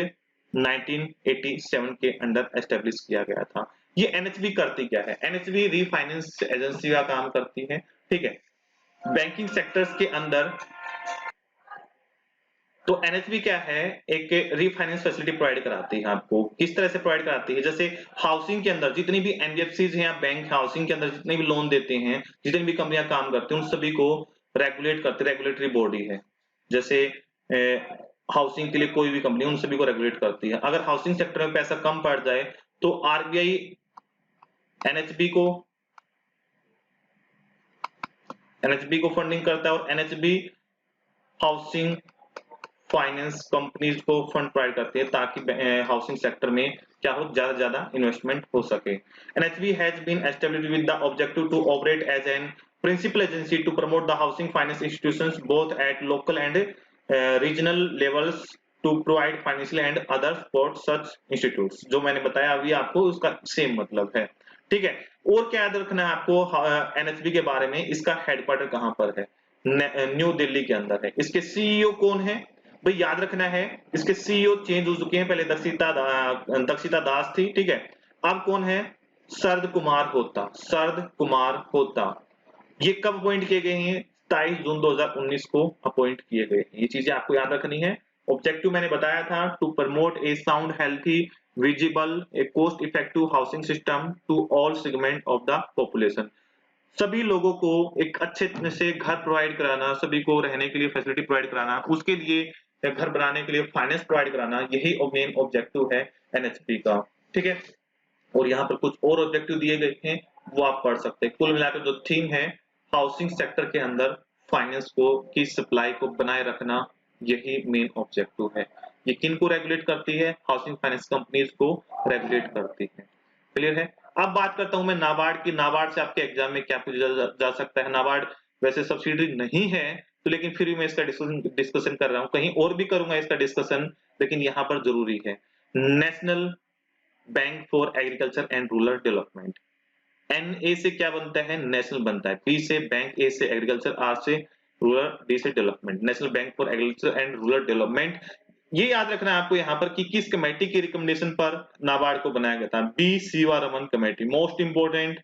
1987 के अंडर एस्टेब्लिश किया गया था। ये एनएचबी करती क्या है? एनएचबी रीफाइनेंस एजेंसी का काम करती है। ठीक है, बैंकिंग सेक्टर्स के अंदर। तो एनएचबी क्या है? एक रीफाइनेंस फैसिलिटी प्रोवाइड कराती है आपको। किस तरह से प्रोवाइड कराती है? जैसे हाउसिंग के अंदर जितनी भी एनबीएफसीज हैं या बैंक हाउसिंग के अंदर जितने भी लोन देते हैं, जितनी भी कंपनियां काम करती हैं, उन सभी को रेगुलेट करती, रेगुलेटरी बॉडी है। जैसे हाउसिंग के लिए कोई भी कंपनी उन सभी को रेगुलेट करती है। अगर हाउसिंग सेक्टर में पैसा कम पड़ जाए तो आरबीआई एनएचबी को फंडिंग करता है और एनएचबी हाउसिंग फाइनेंस कंपनीज को फंड प्रोवाइड करती है ताकि हाउसिंग सेक्टर में क्या हो, ज्यादा ज्यादा इन्वेस्टमेंट हो सके। NHB has been established with the objective to operate as an principal agency to promote the housing finance institutions both at local and regional levels to provide financial and other support such institutes. जो मैंने बताया अभी आपको उसका same मतलब है। ठीक है, और क्या याद रखना है आपको एनएचबी के बारे में? इसका हेडक्वार्टर कहां पर है? न्यू दिल्ली के अंदर है। इसके सीईओ कौन है? भाई याद रखना है, इसके सीईओ चेंज हो चुके हैं। पहले दक्षिता दास थी, ठीक है। अब कौन है? शरद कुमार होता। शरद कुमार होता। ये कब अपॉइंट किए गए हैं? 27 जून 2019 को अपॉइंट किए गए। ये चीजें आपको याद रखनी है। ऑब्जेक्टिव मैंने बताया था, to promote a sound healthy visible a cost effective housing system to all segment of the population. सभी लोगों को एक अच्छे से घर प्रोवाइड कराना, सभी को रहने के लिए फैसिलिटी प्रोवाइड कराना, उसके लिए घर बनाने के लिए फाइनेंस प्रोवाइड कराना, यही मेन ऑब्जेक्टिव है एनएचपी का। ठीक है, और यहाँ पर कुछ और ऑब्जेक्टिव दिए गए हैं, वो आप पढ़ सकते हैं। कुल मिलाकर जो थीम है, हाउसिंग सेक्टर के अंदर फाइनेंस को की सप्लाई को बनाए रखना, यही मेन ऑब्जेक्टिव है। ये किन को रेगुलेट करती है? हाउसिंग फाइनेंस कंपनीज को रेगुलेट करती है। क्लियर है? अब बात करता हूं मैं नाबार्ड की। नाबार्ड से आपके एग्जाम में क्या पूछा जा सकता है? नाबार्ड वैसे सब्सिडरी नहीं है, तो लेकिन फिर भी मैं इसका डिस्कशन कर रहा हूं। कहीं और भी करूंगा इसका डिस्कशन, लेकिन यहां पर जरूरी है। National bank for agriculture and rural development. NA से क्या बनता है? नेशनल बनता है। बी से बैंक, ए से एग्रीकल्चर, आर से रूरल, डी से development. National bank for agriculture and rural development. ये याद रखना है आपको यहाँ पर कि किस कमेटी की रिकमेंडेशन पर नाबार्ड को बनाया गया था? B Sivaraman committee. Most important,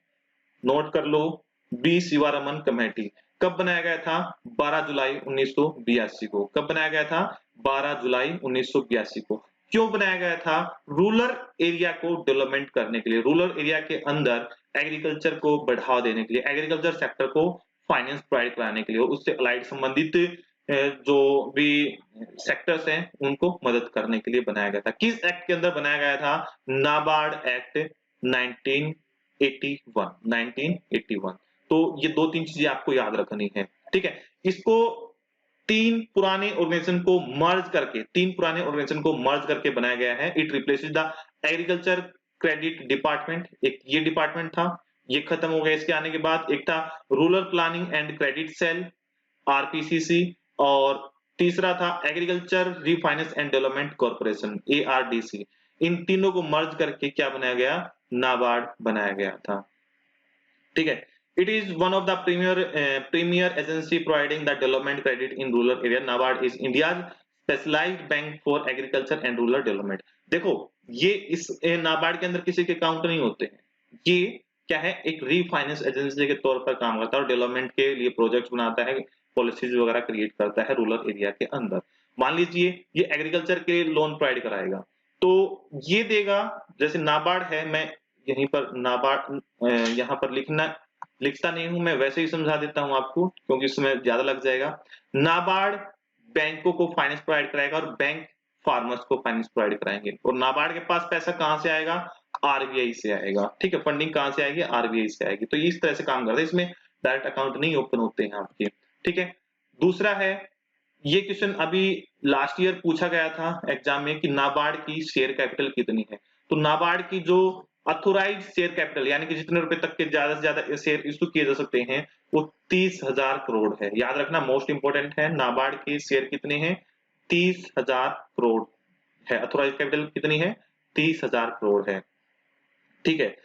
नोट कर लो, बी शिवारमन कमेटी। कब बनाया गया था? 12 जुलाई 1982 को। कब बनाया गया था? 12 जुलाई 1982 को। क्यों बनाया गया था? रूरल एरिया को डेवलपमेंट करने के लिए, रूरल एरिया के अंदर एग्रीकल्चर को बढ़ावा देने के लिए, एग्रीकल्चर सेक्टर को फाइनेंस प्रोवाइड कराने के लिए, उससे अलाइड संबंधित जो भी सेक्टर्स हैं उनको मदद करने के लिए बनाया गया था। किस एक्ट के अंदर बनाया गया था? नाबार्ड एक्ट 1981। तो ये 2-3 चीजें आपको याद रखनी है, ठीक है? इसको तीन पुराने ऑर्गेनाइजेशन को मर्ज करके बनाया गया है। It replaces the agriculture credit department, एक ये डिपार्टमेंट था, ये खत्म हो गया। इसके आने के बाद एक था rural planning and credit cell, RPCC, और तीसरा था agriculture refinance and development corporation, ARDC. इन तीनों को मर्ज करके क्या बनाया गया? नाबार्ड बनाया गया था, ठीक है? It is one of the premier agency providing the development credit in rural area. NABARD is India's specialized bank for agriculture and rural development. देखो, ये इस नाबार्ड के अंदर किसी के अकाउंट नहीं होते हैं। ये क्या है? एक रीफाइनेंस एजेंसी के तौर पर काम करता है और डेवलपमेंट के लिए प्रोजेक्ट्स बनाता है, पॉलिसीज वगैरह क्रिएट करता है रूरल एरिया के अंदर। मान लीजिए ये एग्रीकल्चर के लोन प्रोवाइड कराएगा, तो ये देगा, जैसे नाबार्ड है, मैं यहीं पर नाबार्ड यहाँ पर लिखता नहीं हूं, मैं वैसे ही समझा देता हूं आपको क्योंकि इसमें ज्यादा लग जाएगा। नाबार्ड बैंकों को फाइनेंस प्रोवाइड कराएगा और बैंक फार्मर्स को फाइनेंस प्रोवाइड कराएंगे। और नाबार्ड के पास पैसा कहां से आएगा? आरबीआई से आएगा, ठीक है? फंडिंग कहां से आएगी? आरबीआई से आएगी। तो ये इस तरह से काम करता है, इसमें डायरेक्ट अकाउंट नहीं ओपन होते हैं आपके, ठीक है? दूसरा है, ये क्वेश्चन अभी लास्ट ईयर पूछा गया था एग्जाम में कि नाबार्ड की शेयर कैपिटल कितनी है। तो नाबार्ड की जो अथोराइज शेयर कैपिटल, यानी कि जितने रुपए तक के ज्यादा से ज्यादा शेयर इशू किए जा सकते हैं, वो 30,000 करोड़ है। याद रखना, मोस्ट इंपोर्टेंट है, नाबार्ड के शेयर कितने हैं? 30,000 करोड़ है। अथोराइज कैपिटल कितनी है? 30,000 करोड़ है, ठीक है?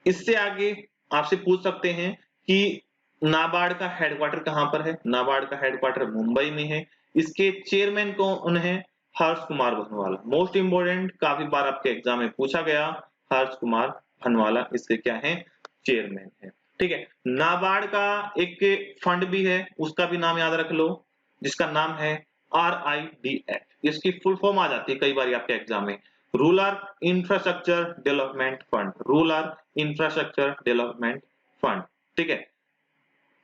इससे आगे आपसे पूछ सकते हैं कि नाबार्ड का हेडक्वार्टर कहां पर है? नाबार्ड का हेडक्वार्टर मुंबई में है। इसके चेयरमैन कौन है? हर्ष कुमार भनवाला। मोस्ट इंपोर्टेंट, काफी बार आपके एग्जाम में पूछा गया, हर्ष कुमार भनवाला इसके क्या है? चेयरमैन है, ठीक है? नाबार्ड का एक फंड भी है, उसका भी नाम याद रख लो, जिसका नाम है RID एक्ट। इसकी फुल फॉर्म आ जाती है कई बार आपके एग्जाम में, rural infrastructure development fund, rural infrastructure development fund, ठीक है?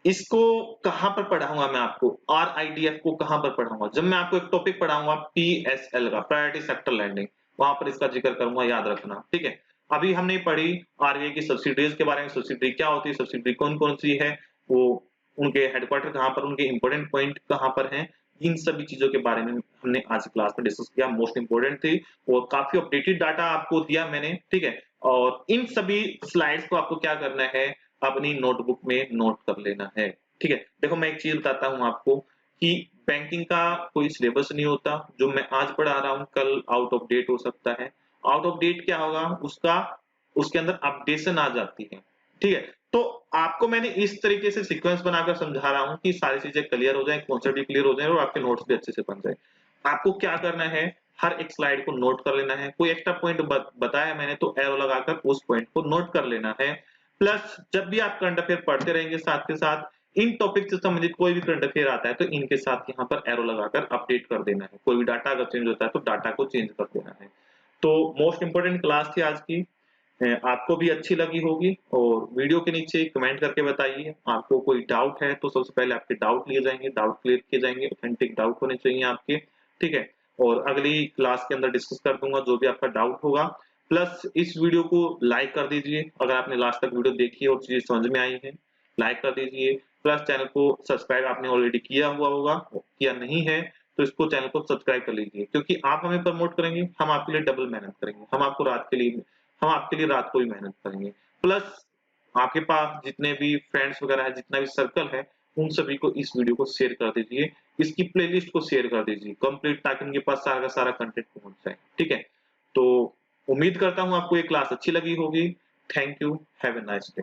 इसको कहां पर पढ़ाऊंगा मैं आपको? RIDF को कहां पर पढ़ाऊंगा? जब मैं आपको एक टॉपिक पढ़ाऊंगा PSL का, प्रायोरिटी सेक्टर लैंडिंग, वहां पर इसका जिक्र करूंगा, याद रखना, ठीक है? अभी हमने पढ़ी आरबीआई की सब्सिडीज के बारे में, सब्सिडी क्या होती है, सब्सिडी कौन कौन सी है, वो उनके हेडक्वार्टर कहां पर, उनके इंपोर्टेंट पॉइंट कहां पर हैं, इन सभी चीजों के बारे में हमने आज क्लास में डिस्कस किया, मोस्ट इंपोर्टेंट थी और काफी अपडेटेड डाटा आपको दिया मैंने, ठीक है? और इन सभी स्लाइड्स को आपको क्या करना है? अपनी नोटबुक में नोट कर लेना है, ठीक है? देखो, मैं एक चीज बताता हूं आपको कि बैंकिंग का कोई सिलेबस नहीं होता। जो मैं आज पढ़ा रहा हूं, कल आउट ऑफ डेट हो सकता है। आउट ऑफ डेट क्या होगा? उसके अंदर अपडेशन आ जाती है, ठीक है? तो आपको मैंने इस तरीके से सीक्वेंस बनाकर समझा रहा हूं कि सारी चीजें क्लियर हो जाए, कॉन्सेप्ट भी क्लियर हो जाए और आपके नोट्स भी अच्छे से बन जाए। आपको क्या करना है? हर एक स्लाइड को नोट कर लेना है। कोई एक्स्ट्रा पॉइंट बताया मैंने तो एरो लगाकर उस पॉइंट को नोट कर लेना है। प्लस जब भी आप करंट अफेयर पढ़ते रहेंगे, साथ के साथ इन टॉपिक से संबंधित कोई भी करंट अफेयर आता है तो इनके साथ यहाँ पर एरो लगाकर अपडेट कर देना है। कोई भी डाटा अगर चेंज होता है तो डाटा को चेंज कर देना है। तो मोस्ट इंपोर्टेंट क्लास थी आज की, आपको भी अच्छी लगी होगी और वीडियो के नीचे कमेंट करके बताइए। आपको कोई डाउट है तो सबसे पहले आपके डाउट लिए जाएंगे, डाउट क्लियर किए जाएंगे, ऑथेंटिक डाउट होने चाहिए आपके, ठीक है? और अगली क्लास के अंदर डिस्कस कर दूंगा जो भी आपका डाउट होगा। प्लस इस वीडियो को लाइक कर दीजिए अगर आपने लास्ट तक वीडियो देखी है और चीजें समझ में आई है, लाइक कर दीजिए। प्लस चैनल को सब्सक्राइब आपने ऑलरेडी किया हुआ होगा, किया नहीं है तो इसको चैनल को सब्सक्राइब कर लीजिए, क्योंकि आप हमें प्रमोट करेंगे, हम आपके लिए डबल मेहनत करेंगे, हम आपके लिए रात को भी मेहनत करेंगे। प्लस आपके पास जितने भी फ्रेंड्स वगैरह है, जितना भी सर्कल है, उन सभी को इस वीडियो को शेयर कर दीजिए, इसकी प्लेलिस्ट को शेयर कर दीजिए कंप्लीट, ताकि उनके पास सारा का सारा कंटेंट पहुंच जाए, ठीक है? तो उम्मीद करता हूं आपको ये क्लास अच्छी लगी होगी। Thank you, have a nice day.